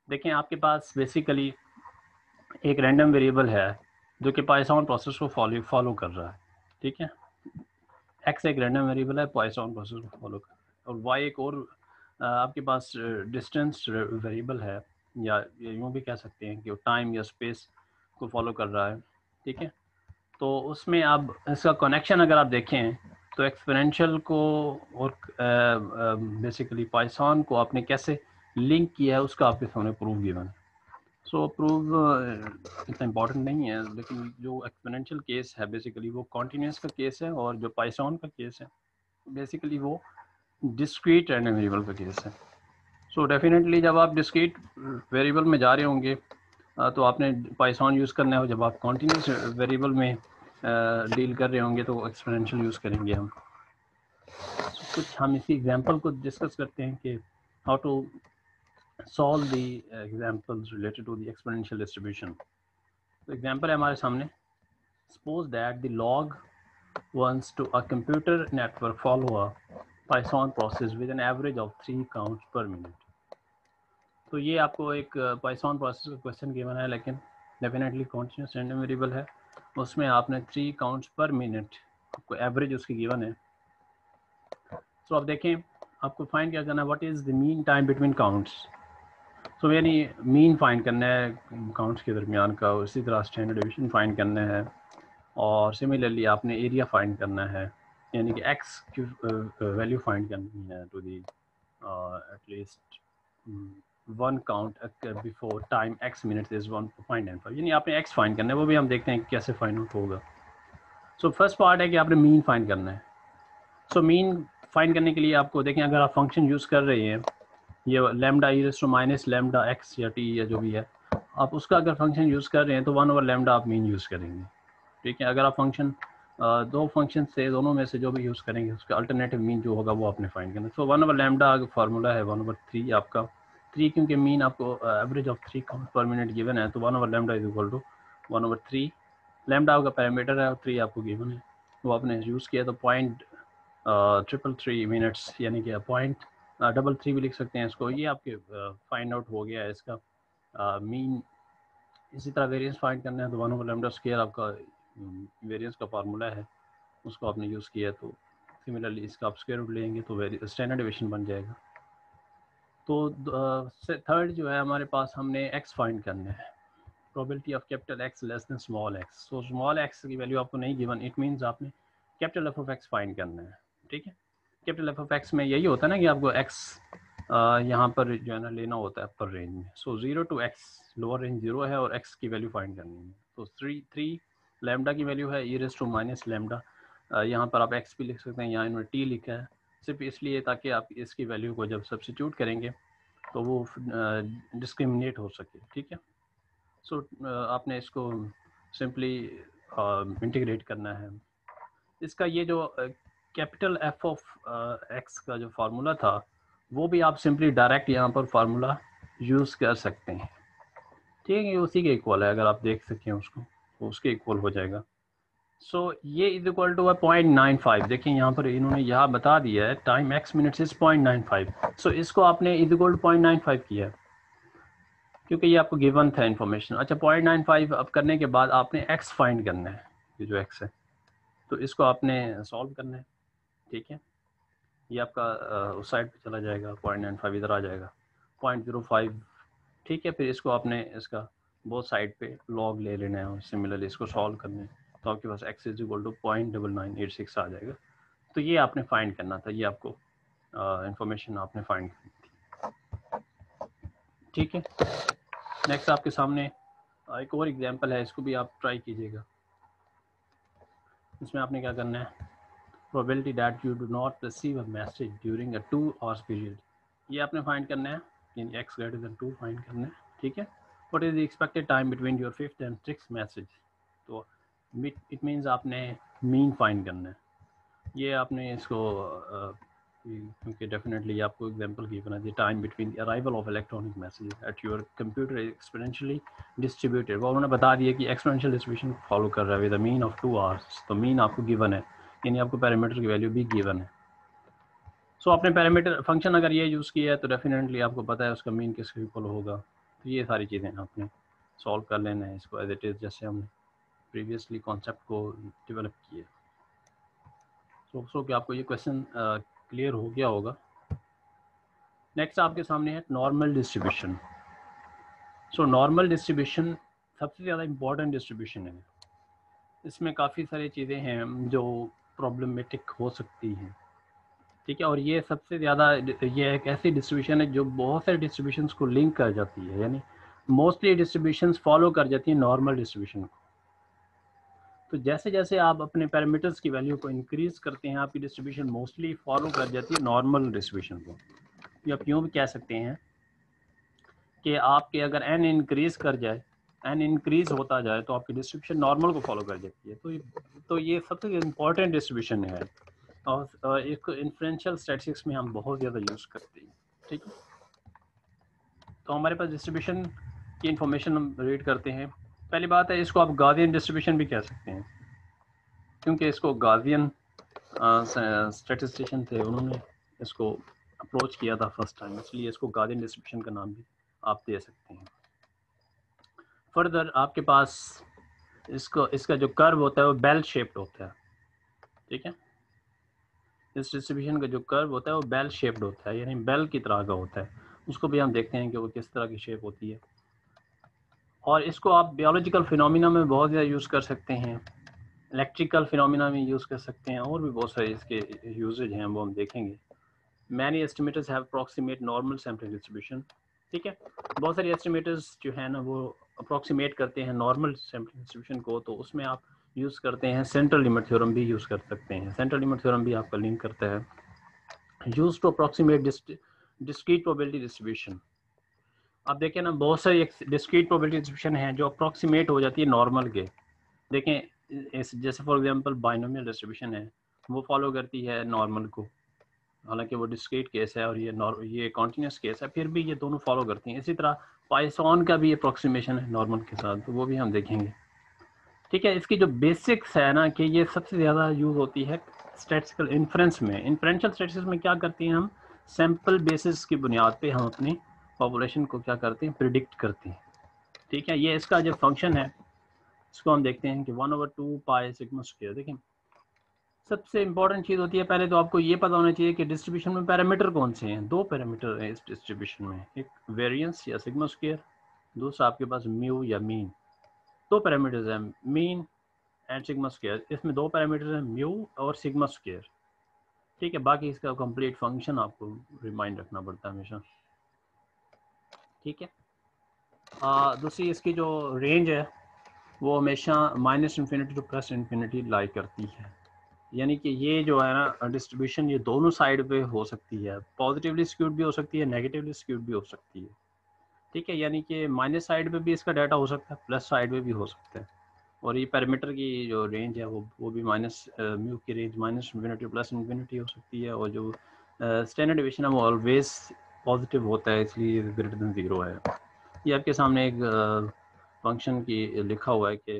देखें आपके पास basically एक random variable है जो कि Python process को फॉलो कर रहा है, ठीक है। x एक रैंडम वेरिएबल है, पाइथन प्रोसेस को फॉलो कर रहा है, और y एक और आपके पास डिस्टेंस वेरिएबल है, या यूँ भी कह सकते हैं कि वो टाइम या स्पेस को फॉलो कर रहा है, ठीक है। तो उसमें आप इसका कनेक्शन अगर आप देखें तो एक्सपोनेंशियल को और बेसिकली पाइथन को आपने कैसे लिंक किया है उसका आपके सामने प्रूफ गिवन। सो प्रूफ इतना इम्पॉर्टेंट नहीं है, लेकिन जो एक्सपोनेंशियल केस है बेसिकली वो कॉन्टिन्यूस का केस है, और जो पाइथन का केस है बेसिकली वो डिस्क्रीट रैंडम वेरिएबल का केस है। सो डेफिनेटली जब आप डिस्क्रीट वेरिएबल में जा रहे होंगे तो आपने पाइथन यूज़ करना है, जब आप कॉन्टिन्यूस वेरिएबल में डील कर रहे होंगे तो एक्सपोनेंशियल यूज़ करेंगे हम। कुछ हम इसी एग्जांपल को डिस्कस करते हैं कि how to solve the examples related to the exponential distribution। तो एग्जांपल है हमारे सामने, suppose that the log wants to a computer network follow a Python process with an average of 3 counts per minute। तो ये आपको एक Python process का question given है, लेकिन डेफिनेटली कॉन्टिन्यूस रैंडम वेरिएबल है, उसमें आपने 3 काउंट्स पर मिनट आपको एवरेज उसकी गिवन है। तो आप देखें आपको फाइंड क्या करना है, what is the mean time between counts. So यानी मीन फाइंड करना है काउंट्स के दरमियान का, उसी तरह स्टैंडर्ड डिवीजन फाइंड करना है, और सिमिलरली आपने एरिया फाइंड करना है, यानी कि एक्स की वैल्यू फाइंड करनी है to the at least 1 count before time x minutes is 1.95, यानी आपने x फाइंड करना है, वो भी हम देखते हैं कैसे फाइंड आउट होगा। सो फर्स्ट पार्ट है कि आपने मीन फाइंड करना है। सो मीन फाइंड करने के लिए आपको देखें, अगर आप फंक्शन यूज़ कर रहे हैं ये lambda e raise to minus lambda x या टी या जो भी है, आप उसका अगर फंक्शन यूज़ कर रहे हैं तो 1 ओवर लैम्डा आप मीन यूज़ करेंगे, ठीक है। अगर आप फंक्शन दो फंक्शन से दोनों में से जो भी यूज़ करेंगे उसका अल्टरनेटिव मीन जो होगा वो आपने फाइंड करना है। सो 1 ओवर लैम्डा फार्मूला है 1 ओवर 3 आपका, 3 क्योंकि मीन आपको एवरेज ऑफ 3 काउंट पर मिनट गिवन है, तो 1 over lambda is equal to 1 over 3, lambda आपका पैरामीटर है और 3 आपको गिवन है, वो आपने यूज़ किया तो 0.333 मिनट्स, यानी कि 0.33 भी लिख सकते हैं इसको, ये आपके फाइंड आउट हो गया है इसका मीन। इसी तरह वेरिएंस फाइंड करना है तो 1 ओवर लैम्डा स्क्वायर आपका वेरिएंस का फार्मूला है, उसको आपने यूज़ किया, तो सिमिलरली इसका आप स्क्वायर रूट लेंगे तो स्टैंडर्ड डिवीजन बन जाएगा। तो थर्ड जो है हमारे पास, हमने एक्स फाइंड करना है, probability of capital x less then small x. So small x की वैल्यू आपको नहीं गिवन, इट मीन्स आपने capital F of x find करना है, ठीक है। कैपिटल एफ ऑफ एक्स में यही होता है ना कि आपको एक्स यहाँ पर जो है ना लेना होता है अपर रेंज में। सो 0 टू एक्स लोअर रेंज 0 है और एक्स की वैल्यू फाइंड करनी है, तो 3 लैम्डा की वैल्यू है e raise to minus lambda, यहाँ पर आप एक्स भी लिख सकते हैं, यहाँ इन्होंने टी लिखा है सिर्फ इसलिए ताकि आप इसकी वैल्यू को जब सब्स्टिट्यूट करेंगे तो वो डिस्क्रिमिनेट हो सके, ठीक है। सो आपने इसको सिंपली इंटीग्रेट करना है। इसका ये जो कैपिटल एफ ऑफ एक्स का जो फार्मूला था वो भी आप सिंपली डायरेक्ट यहाँ पर फार्मूला यूज़ कर सकते हैं, ठीक है, ये उसी के इक्वल है, अगर आप देख सकें उसको तो उसके इक्वल हो जाएगा। सो ये इज इक्वल टू 0.95। देखिए यहाँ पर इन्होंने यहाँ बता दिया है टाइम x मिनट्स इज 0.95। सो इसको आपने इज इक्वल टू 0.95 किया क्योंकि ये आपको गिवन था इन्फॉर्मेशन। अच्छा 0.95 अब करने के बाद आपने x फाइंड करना है, ये जो x है तो इसको आपने सॉल्व करना है। ठीक है, ये आपका उस साइड पे चला जाएगा, 0.95 इधर आ जाएगा 0.05। ठीक है, फिर इसको आपने इसका बोथ साइड पे लॉग ले लेना है और सिमिलरली इसको सॉल्व करना है तो आपके पास x इज इक्वल टू 0.9986 आ जाएगा। तो ये आपने फाइंड करना था, ये आपको इंफॉर्मेशन आपने फाइंड करनी थी। ठीक है, नेक्स्ट आपके सामने एक और एग्जांपल है, इसको भी आप ट्राई कीजिएगा। इसमें आपने क्या करना है, probability that you do not receive a message during a 2 hours period, ये आपने फाइंड करना है, यानी x ग्रेटर देन 2 फाइंड करना है। ठीक है, what is the expected time between your 5th and 6th message, तो इट मीन्स आपने मीन फाइंड करना है। ये आपने इसको क्योंकि डेफिनेटली आपको एग्जांपल की बना दी, time between the arrival of electronic message at your computer exponentially distributed, वो उन्होंने बता दिया कि एक्सपोनेंशियल डिस्ट्रीब्यूशन फॉलो कर रहा है with a mean of 2 hours. तो मीन आपको गिवन है, यानी आपको पैरामीटर की वैल्यू भी गिवन है। सो आपने पैरामीटर फंक्शन अगर ये यूज़ किया है तो डेफिनेटली आपको पता है उसका मीन किसके इक्वल होगा। तो ये सारी चीज़ें आपने सॉल्व कर लेना है इसको एज इट इज़, जैसे हमने प्रीवियसली कॉन्सेप्ट को डेवलप किया। सो कि आपको ये क्वेश्चन क्लियर हो गया होगा। नेक्स्ट आपके सामने है normal distribution. So normal distribution सबसे ज़्यादा इम्पॉर्टेंट डिस्ट्रीब्यूशन है। इसमें काफ़ी सारी चीज़ें हैं जो प्रॉब्लमेटिक हो सकती हैं। ठीक है, और ये सबसे ज़्यादा ये एक ऐसी डिस्ट्रीब्यूशन है जो बहुत सारे डिस्ट्रीब्यूशंस को लिंक कर जाती है, यानी मोस्टली डिस्ट्रीब्यूशंस फॉलो कर जाती है नॉर्मल डिस्ट्रीब्यूशन को। तो जैसे जैसे आप अपने पैरामीटर्स की वैल्यू को इंक्रीज करते हैं आपकी डिस्ट्रीब्यूशन मोस्टली फॉलो कर जाती है नॉर्मल डिस्ट्रीब्यूशन को। या आप यूँ भी कह सकते हैं कि आपके अगर n इंक्रीज कर जाए, n इंक्रीज होता जाए तो आपकी डिस्ट्रीब्यूशन नॉर्मल को फॉलो कर जाती है। तो ये सबसे इम्पॉर्टेंट डिस्ट्रीब्यूशन है और एक इन्फ्रेंशियल स्टैटिस्टिक्स में हम बहुत ज़्यादा यूज़ करते हैं। ठीक है, तो हमारे पास डिस्ट्रीब्यूशन की इंफॉर्मेशन हम रीड करते हैं। पहली बात है, इसको आप गाउसियन डिस्ट्रीब्यूशन भी कह सकते हैं क्योंकि इसको गाउसियन स्टैटिस्टिशियन थे, उन्होंने इसको अप्रोच किया था फर्स्ट टाइम, इसलिए इसको गाउसियन डिस्ट्रीब्यूशन का नाम भी आप दे सकते हैं। फर्दर आपके पास इसका जो कर्व होता है वो बेल शेप्ड होता है। ठीक है, इस डिस्ट्रीब्यूशन का जो कर्व होता है वो बेल शेप्ड होता है, यानी बेल की तरह का होता है। उसको भी हम देखते हैं कि वो किस तरह की शेप होती है। और इसको आप बायोलॉजिकल फिनोमिना में बहुत ज़्यादा यूज़ कर सकते हैं, इलेक्ट्रिकल फिनोमिना में यूज़ कर सकते हैं, और भी बहुत सारे इसके यूजेज हैं वो हम देखेंगे। Many estimators have approximate normal sampling distribution. ठीक है, बहुत सारे एस्टिमेटर्स जो है ना वो अप्रॉक्सीमेट करते हैं नॉर्मल सैम्पलिंग डिस्ट्रीब्यूशन को, तो उसमें आप यूज़ करते हैं सेंट्रल लिमिट थ्योरम भी यूज़ कर सकते हैं। सेंट्रल लिमिट थ्योरम भी आपका लिंक करता है use to approximate discrete probability distribution. आप देखें ना, बहुत सारी डिस्क्रीट प्रोबेबिलिटी डिस्ट्रीब्यूशन है जो अप्रॉक्सीमेट हो जाती है नॉर्मल के। देखें जैसे फॉर एग्जांपल बाइनोमियल डिस्ट्रीब्यूशन है, वो फॉलो करती है नॉर्मल को, हालांकि वो डिस्क्रीट केस है और ये कॉन्टिन्यूस केस है, फिर भी ये दोनों फॉलो करती हैं। इसी तरह पाइथन का भी अप्रॉक्सीमेशन है नॉर्मल के साथ, तो वो भी हम देखेंगे। ठीक है, इसकी जो बेसिक्स है ना कि ये सबसे ज़्यादा यूज़ होती है स्टैटिस्टिकल इन्फ्रेंस में। इन्फ्रेंशियल स्टैटिस्टिक्स में क्या करते हैं हम, सैम्पल बेसिस की बुनियाद पे हम अपनी पॉपुलेशन को क्या करते हैं, प्रिडिक्ट करते हैं। ठीक है, ये इसका जो फंक्शन है इसको हम देखते हैं कि 1/2 पाई सिग्मा स्क्वायर। देखें, सबसे इंपॉर्टेंट चीज़ होती है, पहले तो आपको ये पता होना चाहिए कि डिस्ट्रीब्यूशन में पैरामीटर कौन से हैं। 2 पैरामीटर हैं इस डिस्ट्रीब्यूशन में, एक वेरिएंस या सिग्मा स्क्वायर, दूसरा आपके पास म्यू या मीन। 2 पैरामीटर्स हैं, मीन एंड सिग्मा स्क्वायर। इसमें 2 पैरामीटर हैं, म्यू और सिग्मा स्क्वायर। ठीक है, बाकी इसका कंप्लीट फंक्शन आपको रिमाइंड रखना पड़ता है हमेशा। ठीक है, दूसरी इसकी जो रेंज है वो हमेशा -∞ टू +∞ लाई करती है, यानी कि ये जो है ना डिस्ट्रीब्यूशन ये दोनों साइड पे हो सकती है, पॉजिटिवली स्क्यूड भी हो सकती है, नेगेटिवली स्क्यूड भी हो सकती है। ठीक है, यानी कि माइनस साइड पे भी इसका डाटा हो सकता है, प्लस साइड पे भी हो सकता है। और ये पैरामीटर की जो रेंज है वो भी म्यू की रेंज -∞ टू +∞ हो सकती है, और जो स्टैंडर्ड डिवीजन है वो ऑलवेज पॉजिटिव होता है, इसलिए ग्रेटर देन 0 है। ये आपके सामने एक फंक्शन की लिखा हुआ है कि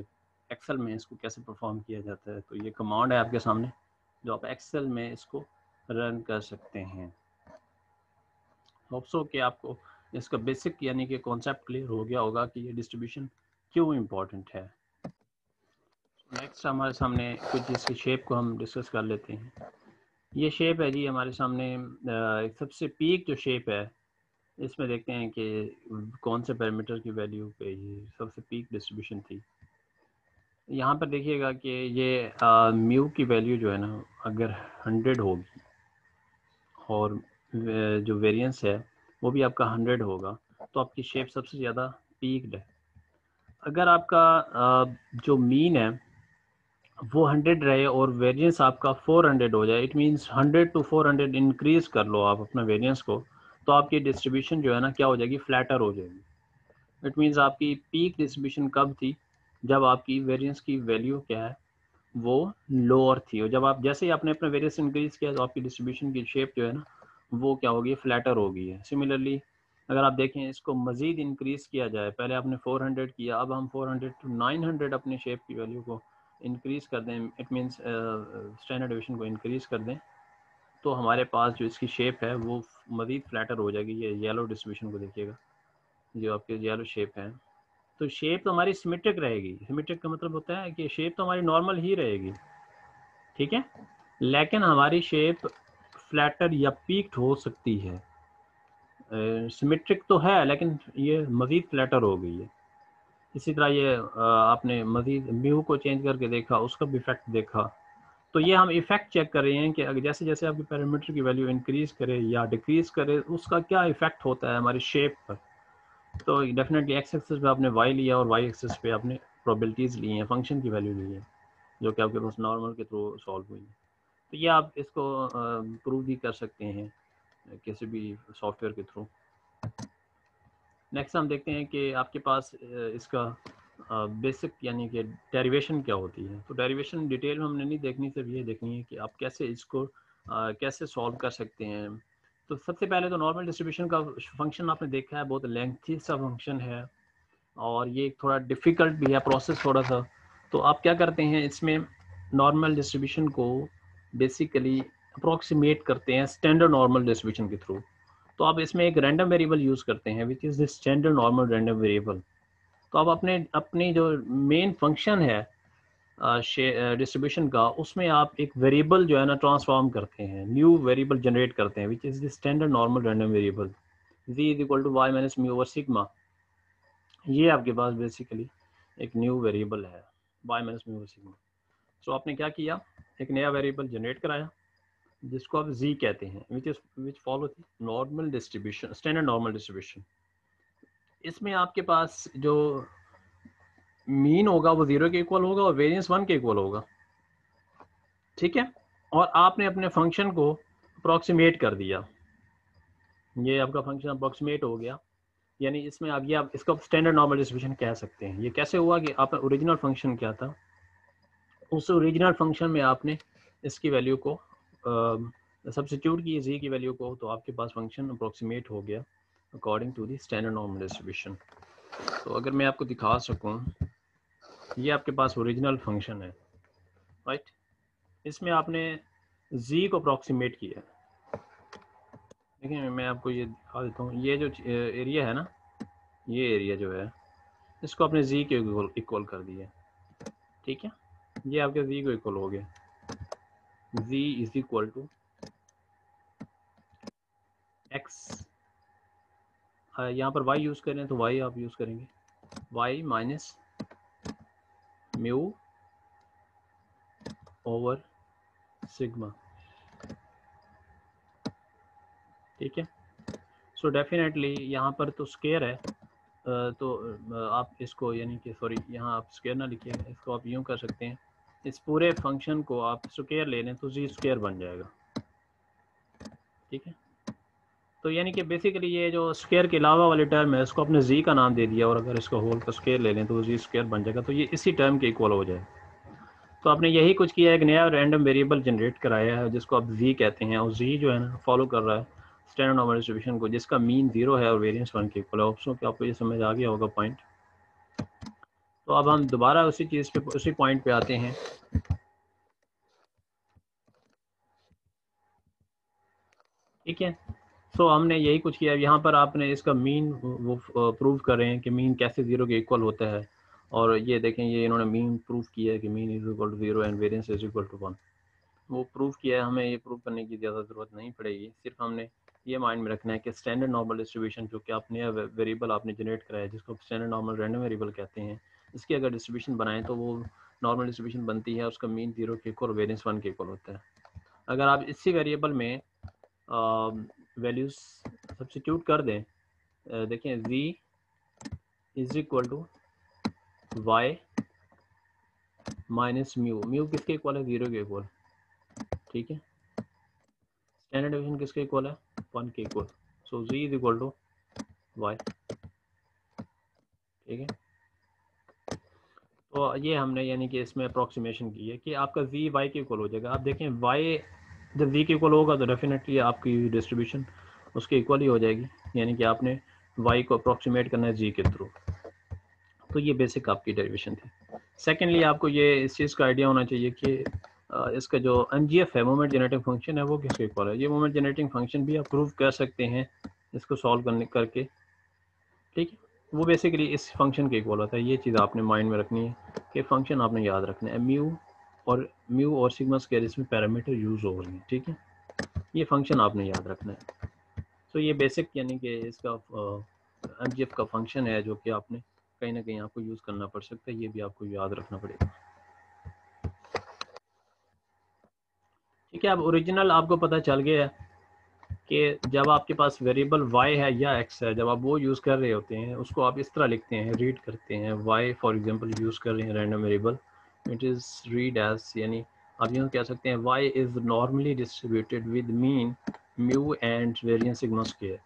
एक्सेल में इसको कैसे परफॉर्म किया जाता है। तो ये कमांड है आपके सामने जो आप एक्सेल में इसको रन कर सकते हैं। होप सो कि आपको इसका बेसिक यानी कि कॉन्सेप्ट क्लियर हो गया होगा कि ये डिस्ट्रीब्यूशन क्यों इम्पोर्टेंट है। नेक्स्ट हमारे सामने कुछ इसकी शेप को हम डिस्कस कर लेते हैं। ये शेप है जी हमारे सामने एक सबसे पीक जो शेप है, इसमें देखते हैं कि कौन से पैरामीटर की वैल्यू पे ये सबसे पीक डिस्ट्रीब्यूशन थी। यहाँ पर देखिएगा कि ये म्यू की वैल्यू जो है ना अगर 100 होगी और जो वेरिएंस है वो भी आपका 100 होगा तो आपकी शेप सबसे ज़्यादा पीक्ड है। अगर आपका जो मीन है वो 100 रहे और वेरिएंस आपका 400 हो जाए, इट मींस 100 to 400 इंक्रीज कर लो आप अपना वेरिएंस को, तो आपकी डिस्ट्रीब्यूशन जो है ना क्या हो जाएगी, फ्लैटर हो जाएगी। इट मींस आपकी पीक डिस्ट्रीब्यूशन कब थी, जब आपकी वेरिएंस की वैल्यू क्या है वो लोअर थी, और जब आप जैसे ही आपने अपना वेरिएंस इंक्रीज किया तो आपकी डिस्ट्रीब्यूशन की शेप जो है ना वो क्या होगी, फ्लैटर हो गई है। सिमिलरली अगर आप देखें इसको मज़ीद इंक्रीज़ किया जाए, पहले आपने 400 किया, अब हम 400 to 900 अपनी शेप की वैल्यू को इंक्रीज़ कर दें, इट मींस स्टैंडर्ड डेविएशन को इंक्रीज़ कर दें, तो हमारे पास जो इसकी शेप है वो मज़ीद फ्लैटर हो जाएगी। ये येलो डिस्ट्रीब्यूशन को देखिएगा, जो आपके येलो शेप है, तो शेप तो हमारी सिमेट्रिक रहेगी। सिमेट्रिक का मतलब होता है कि शेप तो हमारी नॉर्मल ही रहेगी, ठीक है, लेकिन हमारी शेप फ्लैटर या पीक्ड हो सकती है। सिमेट्रिक तो है लेकिन ये मज़ीद फ्लैटर हो गई है। इसी तरह ये आपने मज़ीद म्यू को चेंज करके देखा, उसका भी इफेक्ट देखा। तो ये हम इफेक्ट चेक कर रहे हैं कि अगर जैसे जैसे आपकी पैरामीटर की वैल्यू इंक्रीज करे या डिक्रीज करे उसका क्या इफेक्ट होता है हमारी शेप पर। तो डेफिनेटली एक्स एक्सिस पे आपने वाई लिया और वाई एक्सिस पे आपने प्रोबेबिलिटीज़ ली हैं, फंक्शन की वैल्यू ली है जो कि आपके पास नॉर्मल के थ्रू सॉल्व हुई है। तो ये आप इसको प्रूव भी कर सकते हैं किसी भी सॉफ्टवेयर के थ्रू। नेक्स्ट हम देखते हैं कि आपके पास इसका बेसिक यानी कि डेरिवेशन क्या होती है। तो डेरिवेशन डिटेल में हमने नहीं देखनी, सिर्फ ये देखनी है कि आप कैसे इसको कैसे सॉल्व कर सकते हैं। तो सबसे पहले तो नॉर्मल डिस्ट्रीब्यूशन का फंक्शन आपने देखा है, बहुत लेंथी सा फंक्शन है और ये थोड़ा डिफ़िकल्ट भी है प्रोसेस थोड़ा सा। तो आप क्या करते हैं इसमें, नॉर्मल डिस्ट्रीब्यूशन को बेसिकली अप्रोक्सीमेट करते हैं स्टैंडर्ड नॉर्मल डिस्ट्रीब्यूशन के थ्रू। तो आप इसमें एक रैंडम वेरिएबल यूज़ करते हैं which is the standard normal random variable. तो आप अपनी जो मेन फंक्शन है डिस्ट्रीब्यूशन का, उसमें आप एक वेरिएबल जो है ना ट्रांसफॉर्म करते हैं, न्यू वेरिएबल जनरेट करते हैं which is the standard normal random variable z is equal to Y minus mu over sigma. ये आपके पास बेसिकली एक न्यू वेरिएबल है y minus mu over sigma. So आपने क्या किया, एक नया वेरिएबल जनरेट कराया जिसको आप z कहते हैं which follow normal distribution, standard normal distribution. इसमें आपके पास जो मीन होगा वो 0 के इक्वल होगा और वेरिएंस 1 के इक्वल होगा, ठीक है। और आपने अपने फंक्शन को अप्रॉक्सीमेट कर दिया, ये आपका फंक्शन अप्रॉक्सीमेट हो गया, यानी इसमें आप इसका स्टैंडर्ड नॉर्मल डिस्ट्रीब्यूशन कह सकते हैं। ये कैसे हुआ कि आपका ओरिजिनल फंक्शन क्या था, उस ओरिजिनल फंक्शन में आपने इसकी वैल्यू को सब्स्टिट्यूट की z की वैल्यू को, तो आपके पास फंक्शन अप्रॉक्सीमेट हो गया according to the standard normal distribution. तो अगर मैं आपको दिखा सकूं, ये आपके पास ओरिजिनल फंक्शन है, राइट। इसमें आपने z को अप्रॉक्सीमेट किया। देखिए मैं आपको ये दिखा देता हूँ, ये जो एरिया है ना, ये एरिया जो है इसको आपने z के इक्वल कर दिया, ठीक है। ये आपके z को इक्वल हो गया, z is equal to x, यहाँ पर y यूज़ करें तो y आप यूज़ करेंगे y minus mu over sigma, ठीक है। सो डेफिनेटली यहाँ पर तो स्क्वायर है, तो आप इसको यानी कि सॉरी यहाँ आप स्क्वायर ना लिखिएगा, इसको आप यूँ कर सकते हैं, इस पूरे फंक्शन को आप स्क्वायर ले लें तो जी स्क्वायर बन जाएगा, ठीक है। तो यानी कि बेसिकली ये जो स्क्वायर के अलावा वाले टर्म है इसको आपने जी का नाम दे दिया, और अगर इसको होल का स्क्वायर ले लें तो जी स्क्वायर बन जाएगा, तो ये इसी टर्म के इक्वल हो जाए। तो आपने यही कुछ किया, एक नया रैंडम वेरिएबल जनरेट कराया है जिसको आप जी कहते हैं, और जी जो है ना फॉलो कर रहा है स्टैंडर्ड नॉर्मल डिस्ट्रीब्यूशन को जिसका मीन 0 है और वेरिएंस 1 के इक्वल है। ऑप्शन के आपको ये समझ आ गया होगा पॉइंट। तो अब हम दोबारा उसी चीज़ पे उसी पॉइंट पे आते हैं। ठीक है, सो हमने यही कुछ किया। यहाँ पर आपने इसका मीन वो प्रूव कर रहे हैं कि मीन कैसे 0 के इक्वल होता है, और ये देखें ये इन्होंने मीन प्रूव किया है कि mean is equal to 0 and variance is equal to 1। वो प्रूव किया है, हमें ये प्रूव करने की ज़्यादा ज़रूरत नहीं पड़ेगी। सिर्फ हमने ये माइंड में रखना है कि स्टैंडर्ड नॉर्मल डिस्ट्रीब्यूशन जो कि आपने वेरिएबल आपने जनरेट कराया जिसको स्टैंडर्ड नॉर्मल रैंडम वेरिएबल कहते हैं, इसकी अगर डिस्ट्रीब्यूशन बनाएं तो वो नॉर्मल डिस्ट्रीब्यूशन बनती है, उसका मीन 0 के इक्वल और वेरिएंस 1 के इक्वल होता है। अगर आप इसी वेरिएबल में वैल्यूज़ सब्स्टिट्यूट कर दें, देखें v is equal to Y minus mu. Mu किसके इक्वल है? 0 के इक्वल। ठीक है, स्टैंडर्ड डिवीजन किसके इक्वल है? 1 के equal. So z is equal to y. ठीक है, तो ये हमने यानी कि इसमें अप्रॉक्सीमेशन की है कि आपका v y के इक्वल हो जाएगा। आप देखें y जब v के इक्वल होगा तो डेफिनेटली आपकी डिस्ट्रीब्यूशन उसके इक्वल ही हो जाएगी, यानी कि आपने y को अप्रॉक्सीमेट करना है g के थ्रू। तो ये बेसिक आपकी डेरिवेशन थी। सेकेंडली आपको ये इस चीज़ का आइडिया होना चाहिए कि इसका जो MGF है, मोमेंट जनरेटिंग फंक्शन है, वो किसके इक्वल है। ये मोमेंट जनरेटिंग फंक्शन भी आप प्रूव कर सकते हैं इसको सॉल्व करने करके। ठीक है, वो बेसिकली इस फंक्शन के इक्वल होता है। ये चीज़ आपने माइंड में रखनी है कि फंक्शन आपने याद रखना है, म्यू और सिग्मा स्क्वायर इसमें पैरामीटर यूज़ हो रही हैं। ठीक है, ये फंक्शन आपने याद रखना है। तो ये बेसिक यानी कि इसका MGF का फंक्शन है जो कि आपने कहीं ना कहीं आपको यूज़ करना पड़ सकता है, ये भी आपको याद रखना पड़ेगा। ठीक है, अब ओरिजिनल आपको पता चल गया है कि जब आपके पास वेरिएबल y है या x है, जब आप वो यूज़ कर रहे होते हैं उसको आप इस तरह लिखते हैं, रीड करते हैं। y फॉर एग्जांपल यूज़ कर रहे हैं random variable, it is read as, यानी आप यूँ कह सकते हैं y is normally distributed with mean mu and variance sigma square.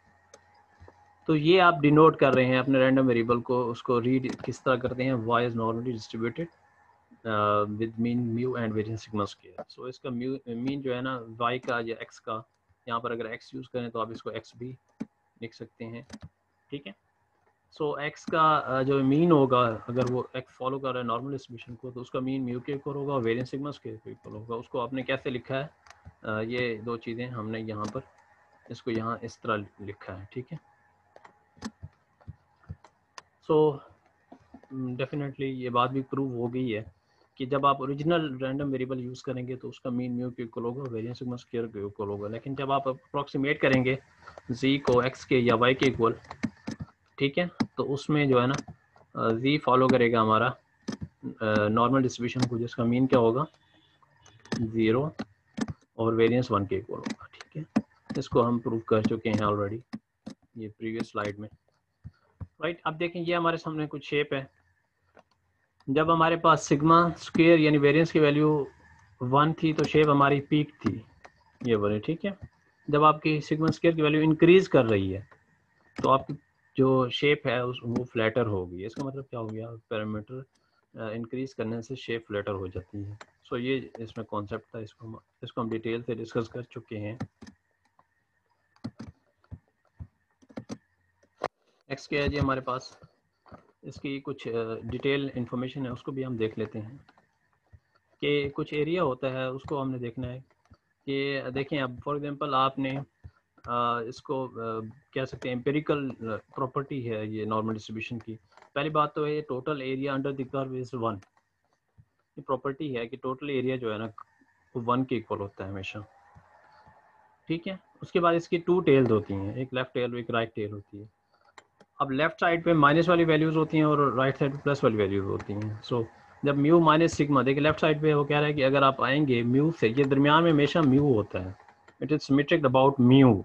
तो ये आप डिनोट कर रहे हैं अपने रैंडम वेरिएबल को, उसको रीड किस तरह करते हैं, y is normally distributed with mean mu and variance sigma square. So इसका म्यू मीन जो है ना y का या x का, यहाँ पर अगर x यूज़ करें तो आप इसको x भी लिख सकते हैं। ठीक है, सो x का जो मीन होगा, अगर वो x फॉलो कर रहा है नॉर्मल डिस्ट्रीब्यूशन को, तो उसका मीन म्यू के इक्वल होगा और वेरिएंस सिग्मा स्क्वायर के इक्वल होगा। उसको आपने कैसे लिखा है, ये दो चीज़ें हमने यहाँ पर इसको यहाँ इस तरह लिखा है। ठीक है, सो डेफिनेटली ये बात भी प्रूव हो गई है कि जब आप ओरिजिनल रैंडम वेरिएबल यूज़ करेंगे तो उसका मीन म्यू के इक्वल होगा, वेरिएंस सिग्मा स्क्वायर के इक्वल होगा। लेकिन जब आप अप्रॉक्सीमेट करेंगे z को x के या y के इक्वल, ठीक है, तो उसमें जो है ना z फॉलो करेगा हमारा नॉर्मल डिस्ट्रीब्यूशन को जिसका मीन क्या होगा 0 और वेरिएंस 1 के इक्वल होगा। ठीक है, इसको हम प्रूव कर चुके हैं ऑलरेडी ये प्रीवियस स्लाइड में। राइट, अब देखें ये हमारे सामने कुछ शेप है। जब हमारे पास सिग्मा स्क्वायर यानी वेरिएंस की वैल्यू 1 थी तो शेप हमारी पीक थी, ये बोले। ठीक है, जब आपकी सिग्मा स्क्वायर की वैल्यू इंक्रीज कर रही है तो आपकी जो शेप है वो फ्लैटर होगी। इसका मतलब क्या हो गया, पैरामीटर इंक्रीज करने से शेप फ्लैटर हो जाती है। सो ये इसमें कॉन्सेप्ट था, इसको हम डिटेल से डिस्कस कर चुके हैं। एक्स क्या है जी हमारे पास, इसकी कुछ डिटेल इंफॉर्मेशन है, उसको भी हम देख लेते हैं कि कुछ एरिया होता है उसको हमने देखना है कि देखें अब फॉर एग्जांपल आपने इसको कह सकते हैं एम्पिरिकल प्रॉपर्टी है ये नॉर्मल डिस्ट्रीब्यूशन की। पहली बात तो है total area under the curve is 1। ये प्रॉपर्टी है कि टोटल एरिया जो है ना वो 1 के इक्वल होता है हमेशा। ठीक है, उसके बाद इसकी 2 टेल्स होती हैं, एक लेफ्ट टेल और एक राइट टेल होती है। अब लेफ्ट साइड पे माइनस वाली वैल्यूज होती हैं और राइट साइड पे प्लस वाली वैल्यूज होती हैं। सो जब म्यू माइनस सिग्मा, देखिए लेफ्ट साइड पे वो कह रहा है कि अगर आप आएंगे म्यू से, ये दरमियान में हमेशा म्यू होता है, it is symmetric about mu.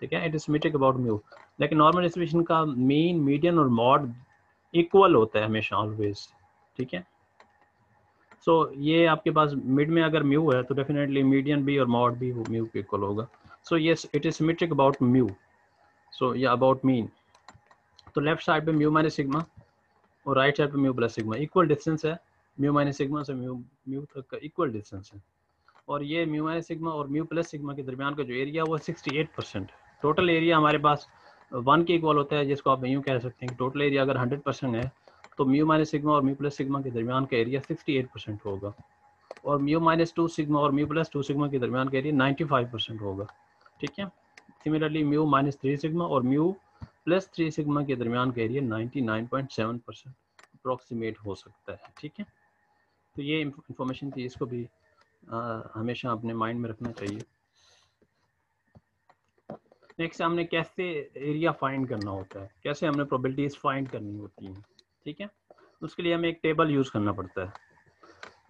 ठीक है, it is symmetric about mu. लेकिन नॉर्मल डिस्ट्रीब्यूशन का मीन, मीडियन और मॉड इक्वल होता है हमेशा, ऑलवेज। ठीक है, सो ये आपके पास मिड में अगर म्यू है तो डेफिनेटली मीडियन भी और मॉड भी म्यू के इक्वल होगा। So yes, it is symmetric about mu, so या अबाउट मीन। तो लेफ्ट साइड पे म्यू माइनस सिग्मा और राइट साइड पे mu plus sigma, equal distance है म्यू माइनस सिग्मा से म्यू तक का इक्वल डिस्टेंस है। और ये म्यू माइनस सिग्मा और म्यू प्लस सिग्मा के दरमियान का जो एरिया वो 68%। टोटल एरिया हमारे पास 1 के इक्वल होता है, जिसको आप यूँ कह सकते हैं कि टोटल एरिया अगर 100% है तो म्यू माइनस सिग्मा और म्यू प्लस सिग्मा के दरमियान का एरिया 68% होगा, और म्यू माइनस 2 सिग्मा और म्यू प्लस 2 सिग्मा के दरमियान का एरिया 95% होगा। ठीक है, सिमिलरली म्यू माइनस 3 सिग्मा और म्यू प्लस 3 सिग्मा के दरमियान का एरिया 99.7% अप्रॉक्सीमेट हो सकता है। ठीक है, तो ये इंफॉर्मेशन थी, इसको भी हमेशा अपने माइंड में रखना चाहिए। नेक्स्ट हमने कैसे एरिया फाइंड करना होता है, कैसे हमने प्रोबेबिलिटीज फाइंड करनी होती हैं। ठीक है, उसके लिए हमें एक टेबल यूज़ करना पड़ता है,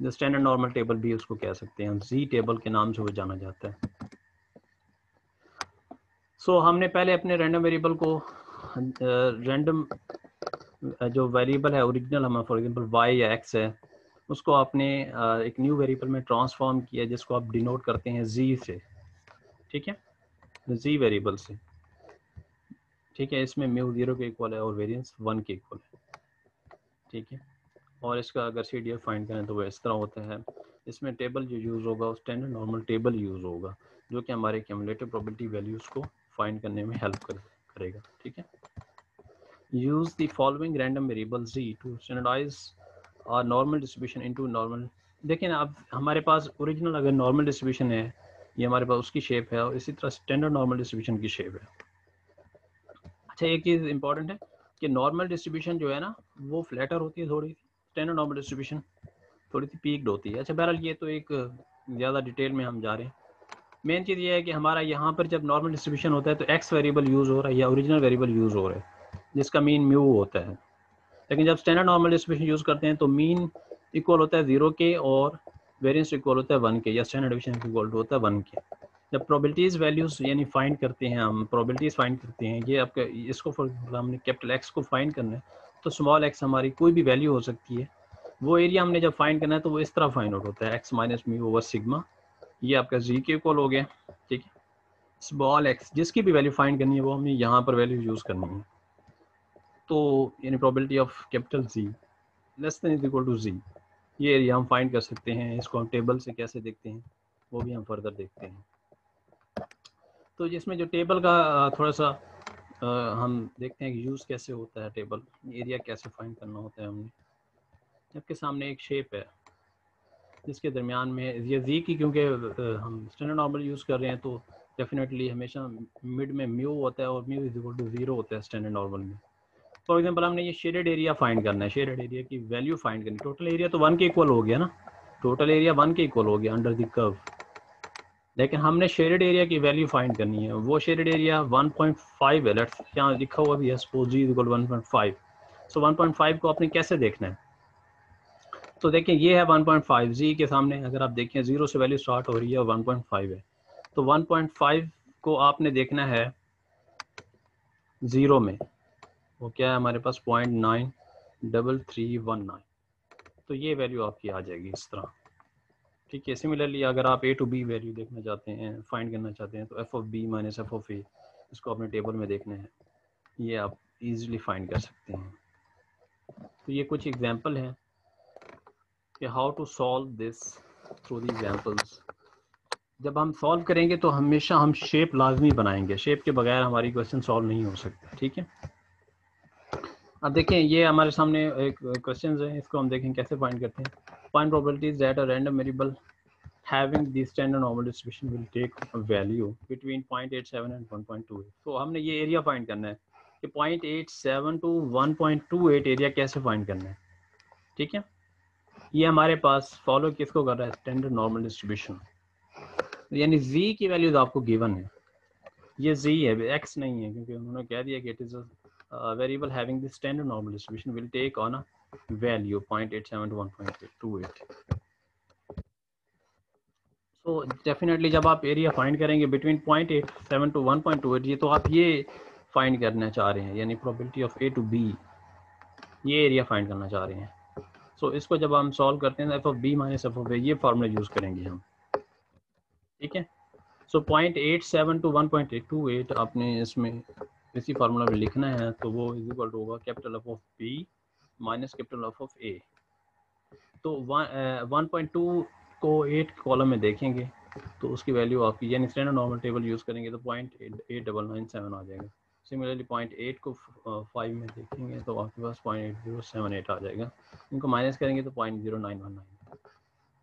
जो स्टैंडर्ड नॉर्मल टेबल भी उसको कह सकते हैं, जी टेबल के नाम से वो जाना जाता है। सो हमने पहले अपने रैंडम वेरिएबल को रैंडम जो वेरिएबल है ओरिजिनल, हमारा फॉर एग्जांपल वाई या एक्स है, उसको आपने एक न्यू वेरिएबल में ट्रांसफॉर्म किया, जिसको आप डिनोट करते हैं जी से। ठीक है, जी वेरिएबल से। ठीक है, इसमें म्यू 0 के इक्वल है और वेरिएंस 1 के इक्वल है। ठीक है, और इसका अगर CDF फाइंड करें तो वो इस तरह होता है। इसमें टेबल जो यूज़ होगा वो स्टैंडर्ड नॉर्मल टेबल यूज़ होगा, जो कि हमारे क्यूमुलेटिव प्रोबेबिलिटी वैल्यूज़ को फाइंड करने में हेल्प करेगा। ठीक है, use the following random variable z to standardize और नॉर्मल डिस्ट्रीब्यूशन इनटू नॉर्मल। देखिए ना, अब हमारे पास ओरिजिनल अगर नॉर्मल डिस्ट्रीब्यूशन है, ये हमारे पास उसकी शेप है, और इसी तरह स्टैंडर्ड नॉर्मल डिस्ट्रीब्यूशन की शेप है। अच्छा, एक चीज़ इंपॉर्टेंट है कि नॉर्मल डिस्ट्रीब्यूशन जो है ना वो फ्लैटर होती है थोड़ी, स्टैंडर्ड नॉर्मल डिस्ट्रीब्यूशन थोड़ी सी पीक्ड होती है। अच्छा, बहरहाल ये तो एक ज़्यादा डिटेल में हम जा रहे हैं। मेन चीज़ ये है कि हमारा यहाँ पर जब नॉर्मल डिस्ट्रीब्यूशन होता है तो एक्स वेरिएबल यूज़ हो रहा है या ओरिजिनल वेरिएबल यूज़ हो रहा है, जिसका मीन म्यू होता है। लेकिन जब स्टैंडर्ड नॉर्मल डिस्ट्रीब्यूशन यूज़ करते हैं तो मीन इक्वल होता है 0 के और वेरिएंस इक्वल होता है 1 के, या स्टैंडर्ड डिवीजन इक्वल होता है 1 के। जब प्रोबेबिलिटीज़ वैल्यूज़ यानी फाइंड करते हैं हम, प्रोबेबिलिटीज़ फाइंड करते हैं, ये आपका इसको फॉर एग्जाम्पल हमने कैपिटल एक्स को फाइंड करना है, तो स्मॉल एक्स हमारी कोई भी वैल्यू हो सकती है, वो एरिया हमने जब फाइंड करना है तो वो इस तरह फाइंड आउट होता है, x minus mu over sigma. ये आपका जी के इक्वल हो गया। ठीक है, स्मॉल एक्स जिसकी भी वैल्यू फाइंड करनी है वो हमने यहाँ पर वैल्यू यूज़ करनी है, तो यानी probability of capital G less than is equal to G, ये एरिया हम फाइंड कर सकते हैं। इसको हम टेबल से कैसे देखते हैं वो भी हम फर्दर देखते हैं। तो जिसमें जो टेबल का थोड़ा सा हम देखते हैं कि यूज़ कैसे होता है, टेबल एरिया कैसे फाइंड करना होता है हमने। आपके सामने एक शेप है जिसके दरमियान में ये जी की, क्योंकि हम स्टैंडर्ड नॉर्मल यूज़ कर रहे हैं तो डेफिनेटली हमेशा मिड में म्यू होता है और म्यू इज इक्वल टू 0 होता है स्टैंडर्ड नॉर्मल में। फॉर एग्जांपल हमने ये शेडेड एरिया फाइंड करना है, शेडेड एरिया की वैल्यू फाइंड करनी। टोटल एरिया तो 1 के इक्वल हो गया ना, टोटल एरिया 1 के इक्वल हो गया अंडर द कर्व, लेकिन हमने शेडेड एरिया की वैल्यू फाइंड करनी है। वो शेडेड एरिया 1.5 है, लेट्स यहाँ लिखा हुआ भी है सपोज जी इक्वल 1.5। सो 1.5 को आपने कैसे देखना है, तो देखिए ये है 1.5 जी के सामने, अगर आप देखें 0 से वैल्यू स्टार्ट हो रही है और 1.5 है, तो 1.5 को आपने देखना है 0 में, वो क्या है हमारे पास 0.93319, तो ये वैल्यू आपकी आ जाएगी इस तरह। ठीक है, सिमिलरली अगर आप ए टू बी वैल्यू देखना चाहते हैं, फाइंड करना चाहते हैं, तो F of B minus F of A, इसको अपने टेबल में देखना है, ये आप इजीली फाइंड कर सकते हैं। तो ये कुछ एग्जांपल हैं कि how to solve this through the examples. जब हम सॉल्व करेंगे तो हमेशा हम शेप लाजमी बनाएंगे, शेप के बगैर हमारी क्वेश्चन सॉल्व नहीं हो सकता। ठीक है, अब देखें ये हमारे सामने एक क्वेश्चन है, इसको हम देखें कैसे फाइंड करते हैं। Find probabilities that a random variable having the standard normal distribution will take a value between 0.87 and 1.28। तो हमने ये एरिया फाइंड करना है कि 0.87 to 1.28 एरिया कैसे फाइंड करना है। ठीक है, ये हमारे पास फॉलो किसको कर रहा है, स्टैंडर्ड नॉर्मल डिस्ट्रीब्यूशन, यानी z की वैल्यूज आपको गिवन है, ये z है, x नहीं है, क्योंकि उन्होंने कह दिया कि it is a variable having the standard normal distribution will take on a value 0.87 to 1.28। तो डेफिनेटली जब आप एरिया फाइंड करेंगे बिटवीन 0.87 to 1.28, ये तो आप ये फाइंड करना चाह रहे हैं, यानी probability of a to b, ये एरिया फाइंड करना चाह रहे हैं। सो इसको जब हम सॉल्व करते हैं F of B minus F of A, ये फार्मूला यूज़ करेंगे हम। ठीक है, सो 0.87 to 1.28 आपने इसमें इसी फार्मूला में लिखना है, तो वो इज इक्वल टू होगा capital F of B minus capital F of A. तो 1.2 को 8 कॉलम में देखेंगे तो उसकी वैल्यू आपकी, यानी स्टैंडर्ड नॉर्मल टेबल यूज़ करेंगे तो 0.8997 आ जाएगा। सिमिलरली 0.8 को 5 में देखेंगे तो आपके पास 0.8078 आ जाएगा। इनको माइनस करेंगे तो 0.0919।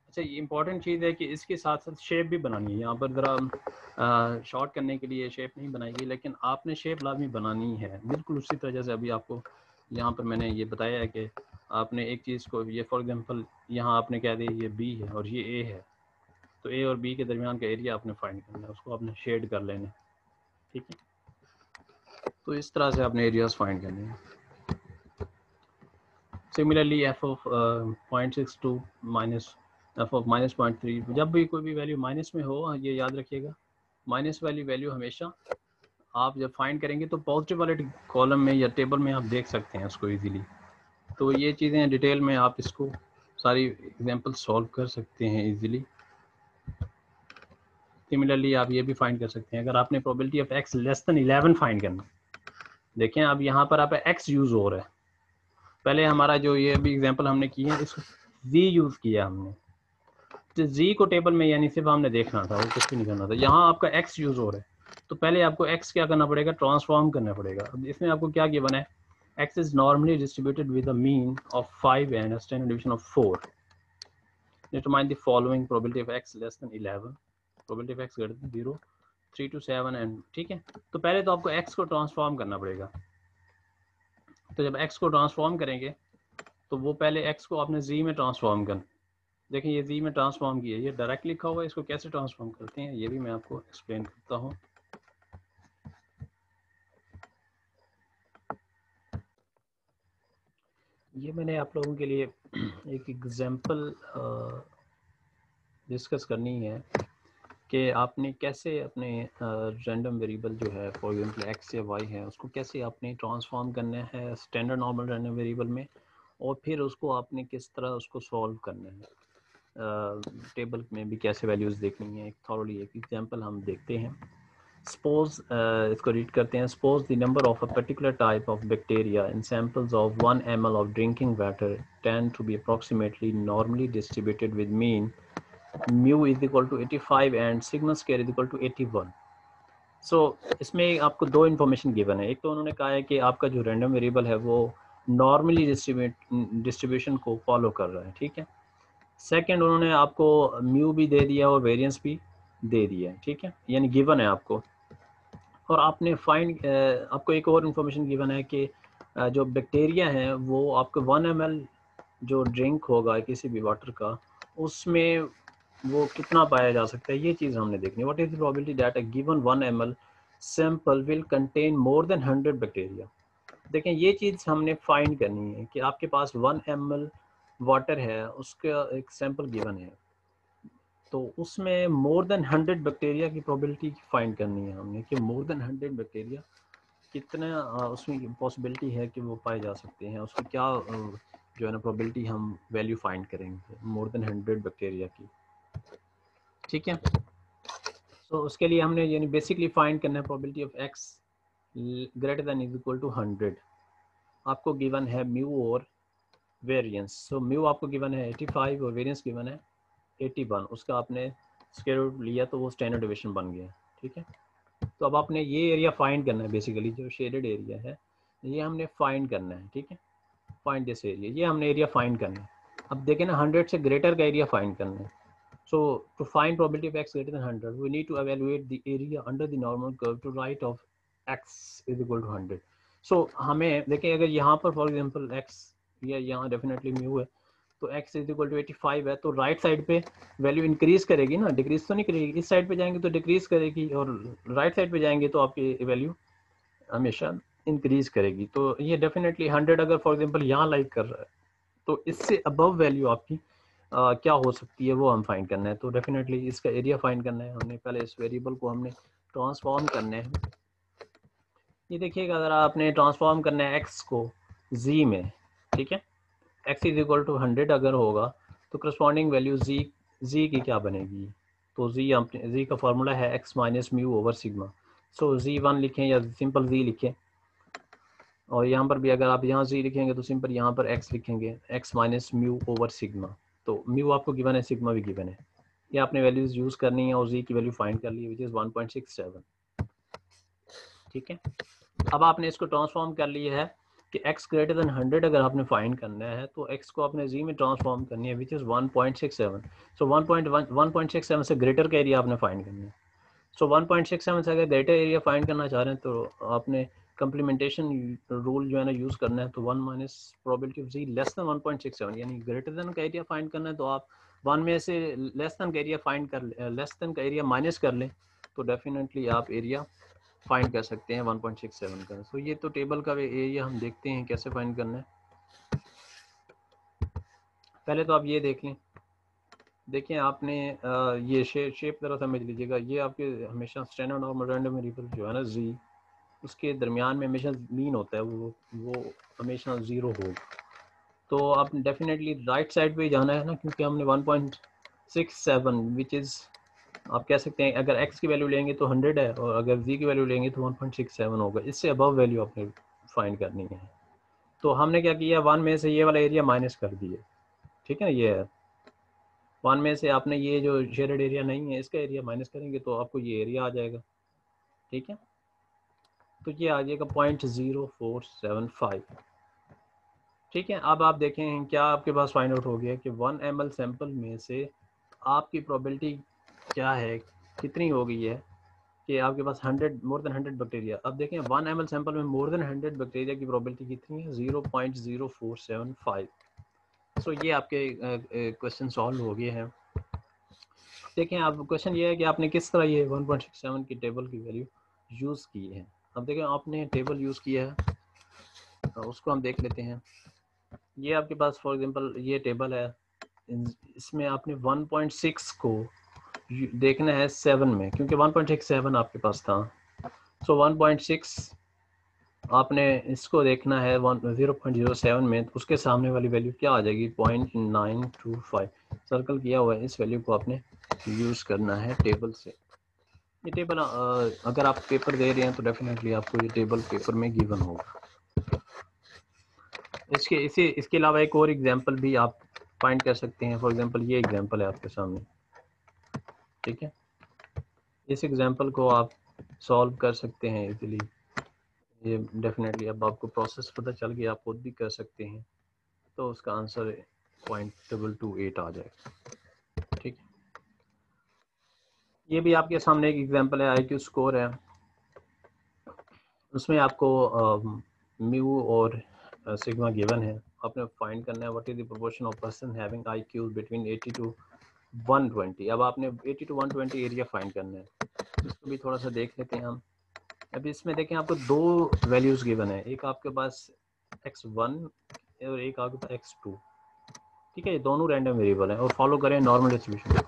अच्छा, ये इंपॉर्टेंट चीज़ है कि इसके साथ साथ शेप भी बनानी है। यहाँ पर ज़रा शॉर्ट करने के लिए शेप नहीं बनाई गई, लेकिन आपने शेप लाजमी बनानी है। बिल्कुल उसी तरह जैसे अभी आपको यहाँ पर मैंने ये बताया है कि आपने एक चीज़ को, ये फॉर एग्जांपल यहाँ आपने कह दिया ये बी है और ये ए है, तो ए और बी के दरमियान का एरिया आपने फाइंड करना है, उसको आपने शेड कर लेना है, ठीक है। तो इस तरह से आपने एरियाज फाइंड करने हैं। Similarly F of 0.62 minus F of -0.3, जब भी कोई भी वैल्यू माइनस में हो, ये याद रखिएगा, माइनस वाली वैल्यू हमेशा आप जब फाइंड करेंगे तो पॉजिटिव वाले कॉलम में या टेबल में आप देख सकते हैं उसको इजीली। तो ये चीज़ें डिटेल में आप इसको सारी एग्जांपल सॉल्व कर सकते हैं इजीली। सिमिलरली आप ये भी फाइंड कर सकते हैं, अगर आपने probability of x less than 11 find करना, देखें अब यहाँ पर आप x यूज़ हो रहा है। पहले हमारा जो ये भी एग्जांपल हमने किए हैं, इसको z यूज़ किया हमने, तो z को टेबल में यानी सिर्फ हमने देखना था और कुछ भी नहीं करना था। यहाँ आपका x यूज़ हो रहा है तो पहले आपको x क्या करना पड़ेगा, ट्रांसफॉर्म करना पड़ेगा। अब इसमें आपको क्या गिवन है, x is normally distributed with a mean of 5 and a standard deviation of 4. Determine the following probability of x less than 11, probability of x greater than 0, 3 to 7 and, ठीक है। तो पहले तो आपको x को ट्रांसफॉर्म करना पड़ेगा। तो जब x को ट्रांसफॉर्म करेंगे तो वो पहले x को आपने z में ट्रांसफॉर्म करना। देखिए ये z में ट्रांसफॉर्म किया, ये डायरेक्ट लिखा हुआ है, इसको कैसे ट्रांसफॉर्म करते हैं ये भी मैं आपको एक्सप्लेन करता हूँ। ये मैंने आप लोगों के लिए एक एग्जांपल डिस्कस करनी है कि आपने कैसे अपने रैंडम वेरिएबल जो है फॉर एग्जांपल एक्स या वाई है उसको कैसे आपने ट्रांसफॉर्म करना है स्टैंडर्ड नॉर्मल रैंडम वेरिएबल में, और फिर उसको आपने किस तरह उसको सॉल्व करना है। टेबल में भी कैसे वैल्यूज़ देखनी है, एक थॉरली एक एग्जांपल हम देखते हैं। सपोज इसको रीड करते हैं। Suppose the number of a particular type of bacteria in samples of 1 ml of drinking water tend to be approximately normally distributed with mean mu is equal to 85 and sigma square is equal to 81. So इसमें आपको दो information given है। एक तो उन्होंने कहा है कि आपका जो रैंडम वेरिएबल है वो नॉर्मली डिस्ट्रीब्यूशन को फॉलो कर रहा है, ठीक है। सेकंड उन्होंने आपको म्यू भी दे दिया और वेरिएंस भी दे दिया है, ठीक है, यानी गिवन है आपको। और आपने फाइंड आपको एक और इन्फॉर्मेशन गिवन है कि जो बैक्टीरिया है वो आपको 1 ml जो ड्रिंक होगा किसी भी वाटर का उसमें वो कितना पाया जा सकता है, ये चीज़ हमने देखनी है। What is the probability that a given 1 ml sample will contain more than 100 bacteria. देखें ये चीज़ हमने फाइंड करनी है कि आपके पास 1 ml वाटर है, उसका एक सैंपल गिवन है, तो उसमें मोर देन 100 बैक्टीरिया की प्रोबेबिलिटी फाइंड करनी है हमने कि मोर देन 100 बैक्टीरिया कितना उसमें पॉसिबिलिटी है कि वो पाए जा सकते हैं, उसकी क्या जो है ना प्रोबेबिलिटी हम वैल्यू फाइंड करेंगे मोर देन 100 बैक्टीरिया की, ठीक है। तो उसके लिए हमने यानी बेसिकली फाइंड करना है probability of x greater than is equal to 100। आपको गिवन है म्यू और वेरिएंस। सो म्यू आपको गिवन है 85 और वेरिएंस गिवन है 81, उसका आपने स्क्वायर रूट लिया तो वो स्टैंडर्ड डिवीजन बन गया, ठीक है। तो अब आपने ये एरिया फाइंड करना है, बेसिकली जो शेडेड एरिया है ये हमने फाइंड करना है, ठीक है। फाइंड दिस एरिया, ये हमने एरिया फाइंड करना है। अब देखें ना 100 से ग्रेटर का एरिया फाइंड करना है। So to find probability of x greater than 100, we need to evaluate the area under the normal curve to right of x is equal to 100. So हमें देखें अगर यहाँ पर for example x या यहाँ definitely mu है तो x is equal to 85 है, तो राइट साइड पे वैल्यू इंक्रीज करेगी ना, डिक्रीज तो नहीं करेगी। इस साइड पे जाएंगे तो डिक्रीज करेगी और राइट साइड पे जाएंगे तो आपकी वैल्यू हमेशा इंक्रीज करेगी। तो ये डेफिनेटली 100 अगर फॉर एग्जांपल यहाँ लाइक कर रहा है तो इससे अबव वैल्यू आपकी क्या हो सकती है वो हम फाइंड करना है। तो डेफिनेटली इसका एरिया फाइंड करना है हमने, पहले इस वेरिएबल को हमने ट्रांसफॉर्म करना है। ये देखिएगा अगर आपने ट्रांसफॉर्म करना है x को z में, ठीक है, x इज इक्वल टू 100 अगर होगा तो करस्पॉन्डिंग वैल्यू z की क्या बनेगी। तो z का फार्मूला है x minus mu over sigma. So z1 लिखें या सिंपल z लिखें, और यहाँ पर भी अगर आप यहाँ z लिखेंगे तो सिंपल यहाँ पर x लिखेंगे, x minus mu over sigma. तो म्यू आपको गिवन है, सिग्मा भी गिवन है, ये आपने वैल्यूज यूज करनी है और जी की वैल्यू फाइंड कर ली है विच इज 1.67। ठीक है, अब आपने इसको ट्रांसफॉर्म कर लिया है कि x ग्रेटर देन 100 अगर आपने फाइंड करना है तो x को आपने z में ट्रांसफॉर्म करनी है विच इज 1.67। सो 1.67 से ग्रेटर का एरिया आपने फाइंड करना है। सो 1.67 से अगर ग्रेटर एरिया फाइंड करना चाह रहे हैं तो आपने कंप्लीमेंटेशन रूल जो है ना यूज़ करना है। तो 1 minus probability of z less than 1.67 यानी ग्रेटर देन का एरिया फाइंड करना है, तो आप 1 में से लेस देन का एरिया फाइंड कर लेस देन का एरिया माइनस कर लें तो डेफिनेटली आप एरिया फाइंड कर सकते हैं 1.67 का। सो ये तो टेबल का एरिया हम देखते हैं कैसे फाइंड करना है। पहले तो आप ये देख लें, देखिए आपने ये शेप ज़रा समझ लीजिएगा, ये आपके हमेशा स्टैंडर्ड नॉर्मल रैंडम वेरिएबल जो है ना जी, उसके दरमियान में हमेशा मीन होता है, वो हमेशा ज़ीरो होगा। तो आप डेफिनेटली राइट साइड पे जाना है ना, क्योंकि हमने 1.67 विच इज़ आप कह सकते हैं अगर x की वैल्यू लेंगे तो 100 है और अगर z की वैल्यू लेंगे तो 1.67 होगा। इससे अबव वैल्यू आपने फाइंड करनी है। तो हमने क्या किया, 1 में से ये वाला एरिया माइनस कर दिया। ठीक है, ये है 1 में से आपने ये जो शेडेड एरिया नहीं है इसका एरिया माइनस करेंगे तो आपको ये एरिया आ जाएगा। ठीक है, तो ये आ जाएगा 0.0475। ठीक है, अब आप देखें क्या आपके पास फाइंड आउट हो गया कि 1 ml सैंपल में से आपकी प्रोबेबिलिटी क्या है, कितनी हो गई है कि आपके पास 100 मोर देन 100 बैक्टीरिया। अब देखें 1 ml सैंपल में मोर देन 100 बैक्टीरिया की प्रोबेबिलिटी कितनी है, 0.0475। सो ये आपके क्वेश्चन सॉल्व हो गए हैं। देखें अब क्वेश्चन ये है कि आपने किस तरह ये 1.67 की टेबल की वैल्यू यूज़ की है। अब देखें आपने टेबल यूज़ किया है तो उसको हम देख लेते हैं। ये आपके पास फॉर एग्जांपल ये टेबल है, इसमें आपने 1.6 को देखना है 7 में, क्योंकि 1.67 आपके पास था। सो 1.6 आपने इसको देखना है 0.07 में, तो उसके सामने वाली वैल्यू क्या आ जाएगी, 0.925 सर्कल किया हुआ है। इस वैल्यू को आपने यूज़ करना है टेबल से। ये टेबल अगर आप पेपर दे रहे हैं तो डेफिनेटली आपको ये टेबल पेपर में गिवन होगा। इसके अलावा एक और एग्जांपल भी आप फाइंड कर सकते हैं। फॉर एग्जांपल ये एग्जांपल है आपके सामने। ठीक है, इस एग्जांपल को आप सॉल्व कर सकते हैं इजीली। ये डेफिनेटली अब आपको प्रोसेस पता चल गया, आप खुद भी कर सकते हैं, तो उसका आंसर 0.228 आ जाएगा। ठीक है, ये भी आपके सामने एक एग्जांपल है, IQ स्कोर है। उसमें आपको म्यू और सिग्मा गिवन है। आपने फाइंड करना है what is the proportion of person having IQ between 80 to 120। अब आपने 80 to 120 एरिया फाइंड करना है, इसको भी थोड़ा सा देख लेते हैं हम। अभी इसमें देखें आपको दो वैल्यूज़ गिवन है, एक आपके पास x1 और एक आपके पास x2। ठीक है, ये दोनों रैंडम वेरिएबल हैं और फॉलो करें नॉर्मल डिस्ट्रीब्यूशन।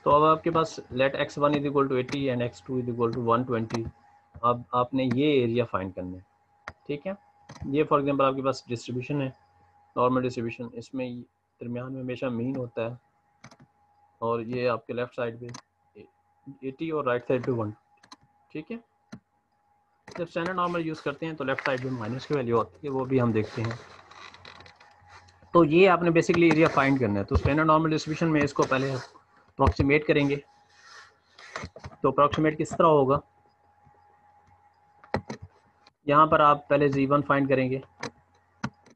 तो अब आपके पास let x1 is equal to 80 and x2 is equal to 120। अब आपने ये एरिया फाइंड करना है। ठीक है, ये फॉर एग्जांपल आपके पास डिस्ट्रीब्यूशन है, नॉर्मल डिस्ट्रीब्यूशन। इसमें दरमियान में हमेशा मीन होता है और ये आपके लेफ्ट साइड पे 80 और राइट साइड पे 1। ठीक है, जब स्टैंडर्ड नॉर्मल यूज़ करते हैं तो लेफ्ट साइड में माइनस की वैल्यू होती है, वो भी हम देखते हैं। तो ये आपने बेसिकली एरिया फाइंड करना है। तो स्टैंडर्ड नॉर्मल डिस्ट्रीब्यूशन में इसको पहले अप्रॉक्सीमेट करेंगे। तो अप्रॉक्सीमेट किस तरह होगा, यहाँ पर आप पहले Z1 फाइंड करेंगे।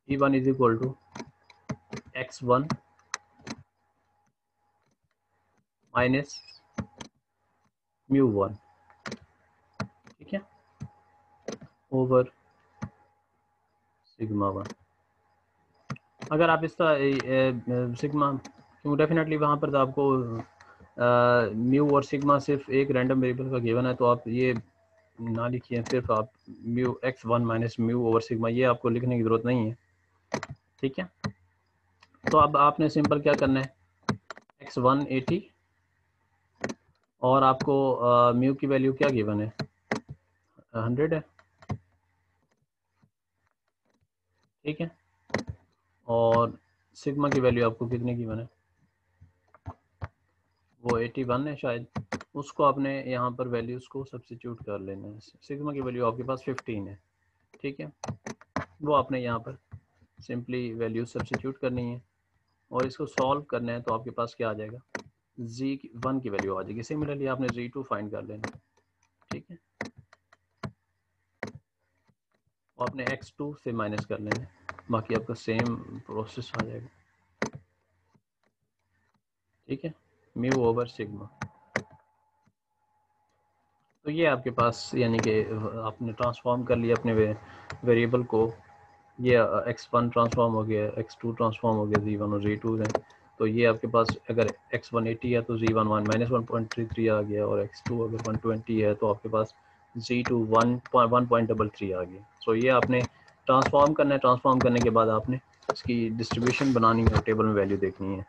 Z1 is equal to x1 minus μ1। ठीक है, ओवर सिग्मा 1। अगर आप इसका सिग्मा, क्यों डेफिनेटली वहाँ पर तो आपको म्यू और सिग्मा सिर्फ एक रैंडम वेरिएबल का गिवन है, तो आप ये ना लिखिए, सिर्फ आप mu x1 minus mu over sigma, ये आपको लिखने की ज़रूरत नहीं है। ठीक है, तो अब आपने सिंपल क्या करना है, x1 80 और आपको म्यू की वैल्यू क्या गिवन है, 100 है। ठीक है, और सिग्मा की वैल्यू आपको कितने गिवन है, वो 81 है शायद। उसको आपने यहाँ पर वैल्यूज़ को सब्स्टिट्यूट कर लेना है। सिग्मा की वैल्यू आपके पास 15 है। ठीक है, वो आपने यहाँ पर सिंपली वैल्यू सब्स्टिट्यूट करनी है। और इसको सॉल्व करना है तो आपके पास क्या आ जाएगा, z1 की वैल्यू आ जाएगी। सिमिलरली आपने z2 फाइंड कर लेना, ठीक है, और आपने x2 से माइनस कर लेना, बाकी आपका सेम प्रोसेस आ जाएगा, ठीक है, म्यू ओवर सिग्मा। तो ये आपके पास यानी कि आपने ट्रांसफॉर्म कर लिया अपने वेरिएबल को, ये x1 ट्रांसफॉर्म हो गया, x2 ट्रांसफॉर्म हो गया, z1 और z2 है। तो ये आपके पास अगर x1 80 है तो z1 -1.33 आ गया, और x2 अगर 120 है तो आपके पास z2 1.33 आ गया। सो ये आपने ट्रांसफॉर्म करना है, ट्रांसफॉर्म करने के बाद आपने इसकी डिस्ट्रीब्यूशन बनानी है और टेबल में वैल्यू देखनी है।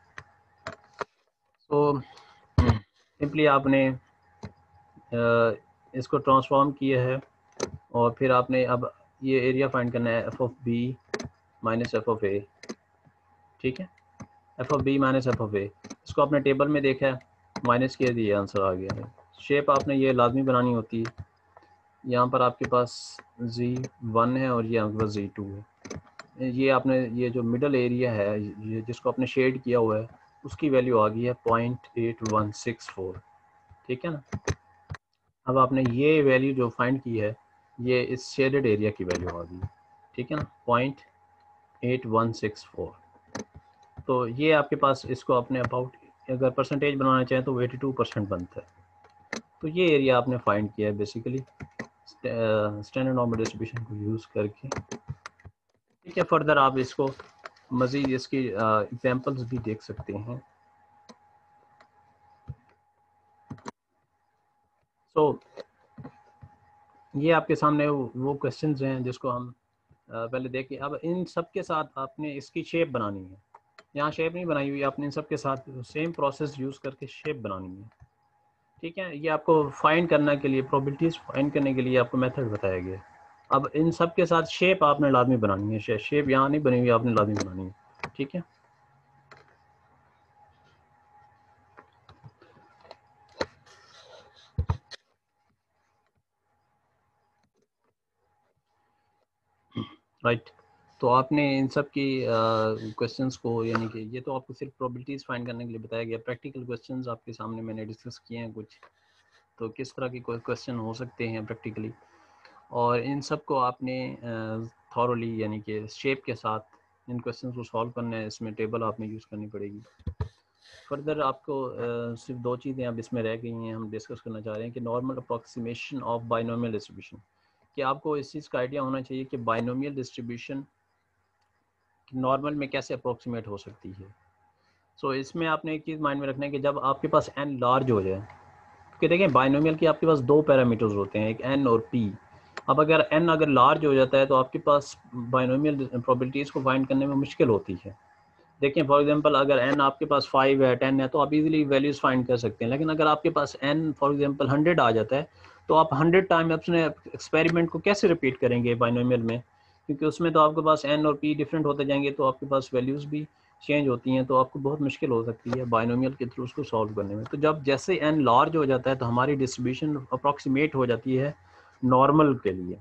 तो सिंपली आपने इसको ट्रांसफॉर्म किया है, और फिर आपने अब ये एरिया फाइंड करना है F of B minus F of A, ठीक है, F of B minus F of A. इसको आपने टेबल में देखा है, माइनस किया, ये आंसर आ गया है। शेप आपने ये लाजमी बनानी होती है। यहाँ पर आपके पास z1 है और ये आपके पास z2 है। ये आपने ये जो मिडल एरिया है, ये जिसको आपने शेड किया हुआ है, उसकी वैल्यू आ गई है 0.8164, ठीक है ना। अब आपने ये वैल्यू जो फाइंड की है, ये इस शेडेड एरिया की वैल्यू आ गई, ठीक है ना, 0.8164। तो ये आपके पास, इसको आपने अबाउट अगर परसेंटेज बनाना चाहें तो 82% बनता है। तो ये एरिया आपने फाइंड किया है बेसिकली स्टैंडर्ड नॉर्मल डिस्ट्रीब्यूशन को यूज़ करके, ठीक है। फर्दर आप इसको मज़ीद इसकी एग्जांपल्स भी देख सकते हैं। सो ये आपके सामने वो क्वेश्चंस हैं जिसको हम पहले देखें। अब इन सब के साथ आपने इसकी शेप बनानी है। यहाँ शेप नहीं बनाई हुई, आपने इन सब के साथ सेम प्रोसेस यूज़ करके शेप बनानी है, ठीक है। ये आपको फाइंड करने के लिए, प्रोबेबिलिटीज फाइंड करने के लिए आपको मेथड बताया गया है। अब इन सब के साथ शेप आपने लाजमी बनानी है, शेप यहाँ नहीं बनी हुई, आपने लाजमी बनानी है, ठीक है। राइट। तो आपने इन सब की क्वेश्चंस को, यानी कि ये तो आपको सिर्फ प्रोबेबिलिटीज फाइंड करने के लिए बताया गया। प्रैक्टिकल क्वेश्चंस आपके सामने मैंने डिस्कस किए हैं कुछ, तो किस तरह के कोई क्वेश्चन हो सकते हैं प्रैक्टिकली, और इन सब को आपने थॉरली यानी कि शेप के साथ इन क्वेश्चंस को सॉल्व करना है। इसमें टेबल आपने यूज़ करनी पड़ेगी। फर्दर आपको सिर्फ दो चीज़ें अब इसमें रह गई हैं, हम डिस्कस करना चाह रहे हैं कि normal approximation of binomial distribution, कि आपको इस चीज़ का आइडिया होना चाहिए कि बाइनोमियल डिस्ट्रीब्यूशन नॉर्मल में कैसे अप्रॉक्सीमेट हो सकती है। सो इसमें आपने एक चीज़ माइंड में रखना है कि जब आपके पास n लार्ज हो जाए, क्योंकि देखें बाइनोमियल के आपके पास दो पैरामीटर्स होते हैं, एक n और p। अब अगर n अगर लार्ज हो जाता है तो आपके पास बाइनोमियल प्रोबेबिलिटीज़ को फाइंड करने में मुश्किल होती है। देखें फॉर एग्जांपल अगर n आपके पास 5 है, 10 है, तो आप इजीली वैल्यूज़ फाइंड कर सकते हैं। लेकिन अगर आपके पास n फॉर एग्जांपल 100 आ जाता है, तो आप 100 टाइम अपने एक्सपेरिमेंट को कैसे रिपीट करेंगे बाइनोमियल में, क्योंकि उसमें तो आपके पास n और p डिफरेंट होते जाएंगे, तो आपके पास वैल्यूज़ भी चेंज होती हैं, तो आपको बहुत मुश्किल हो सकती है बाइनोमियल के थ्रू उसको सॉल्व करने में। तो जब जैसे n लार्ज हो जाता है तो हमारी डिस्ट्रीब्यूशन अप्रॉक्सीमेट हो जाती है नॉर्मल के लिए।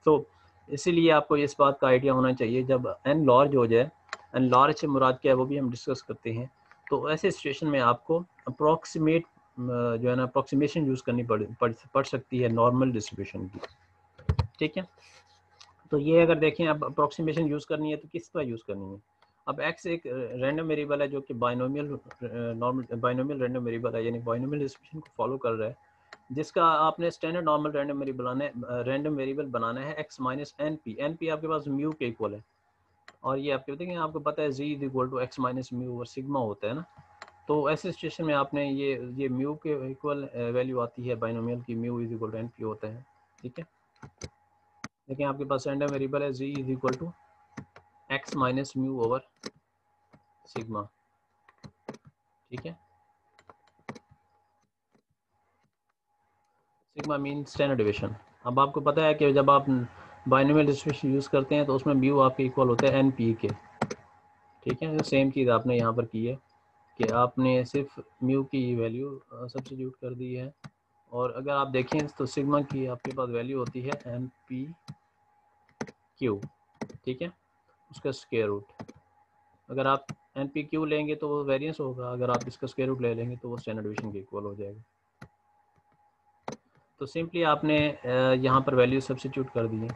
तो इसीलिए आपको इस बात का आइडिया होना चाहिए, जब n लार्ज हो जाए, एंड लार्ज से मुराद क्या है वो भी हम डिस्कस करते हैं, तो ऐसे सिचुएशन में आपको अप्रॉक्सीमेट जो है ना अप्रॉक्सीमेशन यूज़ करनी पड़ सकती है नॉर्मल डिस्ट्रीब्यूशन की, ठीक है। तो ये अगर देखें अब अप्रॉक्सीमेशन यूज़ करनी है तो किस पर यूज़ करनी है। अब x एक रैंडम वेरिएबल है जो कि बाइनोमियल रैंडम वेरिएबल है, यानी बाइनोमियल डिस्ट्रीब्यूशन को फॉलो कर रहा है, जिसका आपने स्टैंडर्ड नॉर्मल रैंडम वेरिएबल बनाना है x minus n p. N p आपके पास म्यू के इक्वल है, और ये आपके देखें आपको पता है z equal to x minus mu over sigma होता है ना। तो ऐसे सिचुएशन में आपने ये म्यू के इक्वल वैल्यू आती है बाइनोमियल की, mu is equal to n p होता है, ठीक है। लेकिन आपके पास रैंडम वेरिएबल है z is equal to x minus mu over sigma, ठीक है। Sigma mean standard division. अब आपको पता है कि जब आप बाइनोमियल डिस्ट्रीब्यूशन यूज़ करते हैं तो उसमें म्यू आपके इक्वल होता है एन पी के, ठीक है। सेम चीज़ आपने यहाँ पर की है कि आपने सिर्फ म्यू की वैल्यू सब्स्टिट्यूट कर दी है, और अगर आप देखें तो सिग्मा की आपके पास वैल्यू होती है एम पी क्यू, ठीक है, उसका स्क्वायर रूट। अगर आप एन पी क्यू लेंगे तो वो वेरिएंस होगा, अगर आप इसका स्क्वायर रूट ले लेंगे तो वो स्टैंडर्ड डिवीजन के इक्वल हो जाएगा। तो सिंपली आपने यहाँ पर वैल्यू सब्स्टिट्यूट कर दी है।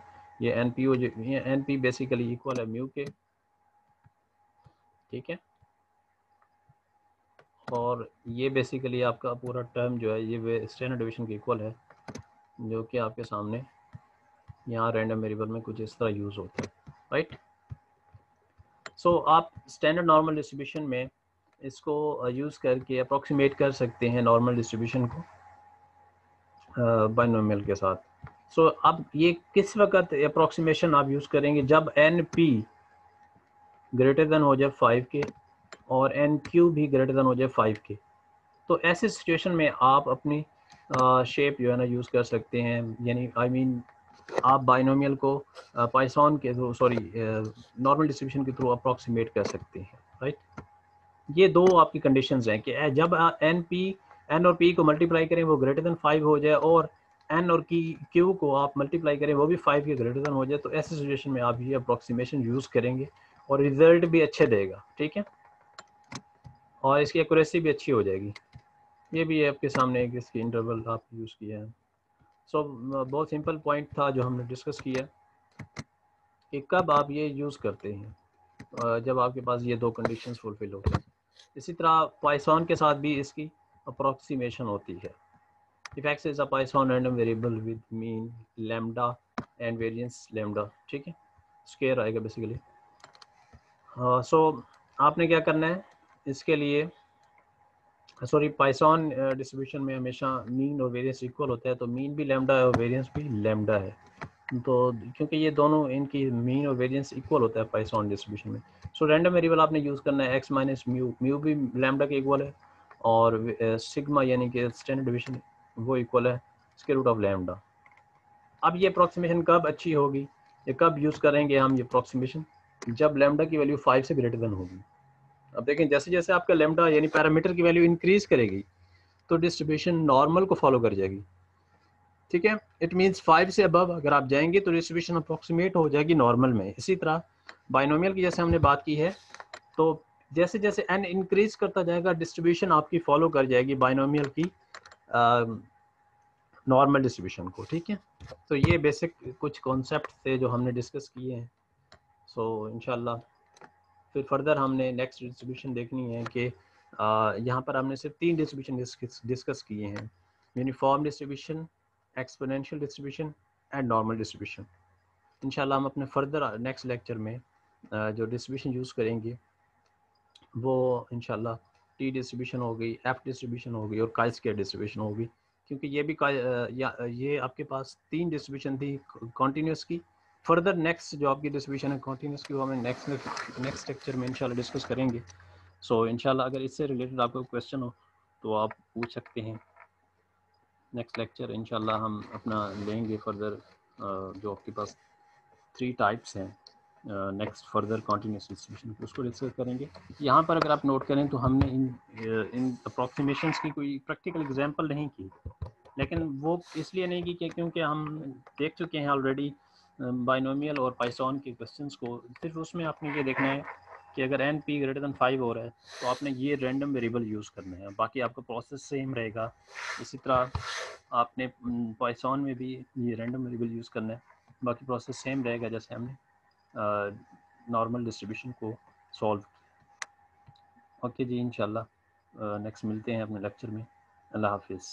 ये एन पी ये एन पी बेसिकली इक्वल है म्यू के, ठीक है, और ये बेसिकली आपका पूरा टर्म जो है ये स्टैंडर्ड डिवीजन के इक्वल है, जो कि आपके सामने यहाँ रैंडम वेरिएबल में कुछ इस तरह यूज़ होता है, राइट। सो आप स्टैंडर्ड नॉर्मल डिस्ट्रीब्यूशन में इसको यूज़ करके अप्रॉक्सीमेट कर सकते हैं नॉर्मल डिस्ट्रीब्यूशन को बाइनोमियल के साथ। सो अब ये किस वक्त अप्रॉक्सीमेशन आप यूज़ करेंगे, जब एन पी ग्रेटर देन हो जाए 5 के और एन क्यू भी ग्रेटर देन हो जाए 5 के। तो ऐसे सिचुएशन में आप अपनी शेप जो है ना यूज़ कर सकते हैं, यानी आई मीन आप बाइनोमियल को पाइथन के थ्रू, सॉरी नॉर्मल डिस्ट्रीब्यूशन के थ्रू अप्रॉक्सीमेट कर सकते हैं, राइट। ये दो आपकी कंडीशंस हैं कि जब एन और पी को मल्टीप्लाई करें वो ग्रेटर देन 5 हो जाए, और एन और क्यू को आप मल्टीप्लाई करें वो भी 5 के ग्रेटर देन हो जाए, तो ऐसे सिचुएशन में आप ये अप्रॉक्सीमेशन यूज़ करेंगे और रिजल्ट भी अच्छे देगा, ठीक है, और इसकी एक्यूरेसी भी अच्छी हो जाएगी। ये भी आपके सामने एक इसकी इंटरवल आप यूज़ किया है। सो बहुत सिंपल पॉइंट था जो हमने डिस्कस किया कि कब आप ये यूज़ करते हैं, जब आपके पास ये दो कंडीशंस फुलफिल होते हैं। इसी तरह पाइथन के साथ भी इसकी अप्रॉक्सीमेशन होती है। If x is a Python random variable with mean lambda and variance lambda, ठीक है, स्क्वायर आएगा बेसिकली। सो आपने क्या करना है इसके लिए, सॉरी पाइथन डिस्ट्रीब्यूशन में हमेशा मीन और वेरिएंस इक्वल होता है, तो मीन भी लैम्डा है और वेरिएंस भी लैम्डा है। तो क्योंकि ये दोनों इनकी मीन और वेरिएंस इक्वल होता है पाइथन डिस्ट्रीब्यूशन में, सो रैंडम वेरिएबल आपने यूज़ करना है एक्स माइनस म्यू, म्यू भी लैम्डा के इक्वल है, और सिग्मा यानी कि स्टैंडर्ड डिवीजन वो इक्वल है स्क्वायर रूट ऑफ लैम्डा। अब ये अप्रॉक्सीमेशन कब अच्छी होगी, ये कब यूज़ करेंगे हम ये अप्रॉक्सीमेशन, जब लैम्डा की वैल्यू 5 से ग्रेटर देन होगी। अब देखें जैसे जैसे आपका लैम्डा यानी पैरामीटर की वैल्यू इंक्रीज करेगी तो डिस्ट्रीब्यूशन नॉर्मल को फॉलो कर जाएगी, ठीक है। इट मीन्स 5 से अबव अगर आप जाएंगे तो डिस्ट्रीब्यूशन अप्रोक्सीमेट हो जाएगी नॉर्मल में। इसी तरह बाइनोमियल की जैसे हमने बात की है, तो जैसे जैसे एन इंक्रीज करता जाएगा डिस्ट्रीब्यूशन आपकी फॉलो कर जाएगी बाइनोमियल की नॉर्मल डिस्ट्रीब्यूशन को, ठीक है। तो ये बेसिक कुछ कॉन्सेप्ट थे जो हमने डिस्कस किए हैं। सो इंशाल्लाह फिर फर्दर हमने नेक्स्ट डिस्ट्रीब्यूशन देखनी है कि यहाँ पर हमने सिर्फ 3 डिस्ट्रीब्यूशन डिस्कस किए हैं, uniform distribution, exponential distribution and normal distribution. इंशाल्लाह हम अपने फर्दर नेक्स्ट लेक्चर में जो डिस्ट्रीब्यूशन यूज़ करेंगे वो इंशाल्लाह टी डिस्ट्रीब्यूशन हो गई, एफ डिस्ट्रीब्यूशन हो गई और काई स्क्वायर डिस्ट्रीब्यूशन होगी, क्योंकि ये भी ये आपके पास 3 डिस्ट्रीब्यूशन थी कॉन्टीन्यूस की। फर्दर नेक्स्ट जो आपकी डिस्ट्रीब्यूशन है कॉन्टीन्यूस की वो हमें नेक्स्ट लेक्चर में इंशाल्लाह डिस्कस करेंगे। सो इंशाल्लाह अगर इससे रिलेटेड आपको क्वेश्चन हो तो आप पूछ सकते हैं। नेक्स्ट लेक्चर इंशाल्लाह हम अपना लेंगे फर्दर, जो आपके पास 3 टाइप्स हैं नेक्स्ट फर्दर कॉन्टीन्यूस डिस्ट्रीब्यूशन, उसको डिस्कस करेंगे। यहाँ पर अगर आप नोट करें तो हमने इन अप्रॉक्सीमेशंस की कोई प्रैक्टिकल एग्जांपल नहीं की, लेकिन वो इसलिए नहीं की कि क्योंकि हम देख चुके हैं ऑलरेडी बाइनोमियल और पाइथन के क्वेश्चंस को। सिर्फ उसमें आपने ये देखना है कि अगर एन पी ग्रेटर देन 5 हो रहा है तो आपने ये रैंडम वेरिएबल यूज़ करना है, बाकी आपका प्रोसेस सेम रहेगा। इसी तरह आपने पाइथन में भी ये रैंडम वेरिएबल यूज़ करना है, बाकी प्रोसेस सेम रहेगा जैसे हमने नॉर्मल डिस्ट्रीब्यूशन को सॉल्व किया। ओके जी, इंशाल्लाह नेक्स्ट मिलते हैं अपने लेक्चर में। अल्लाह हाफिज़।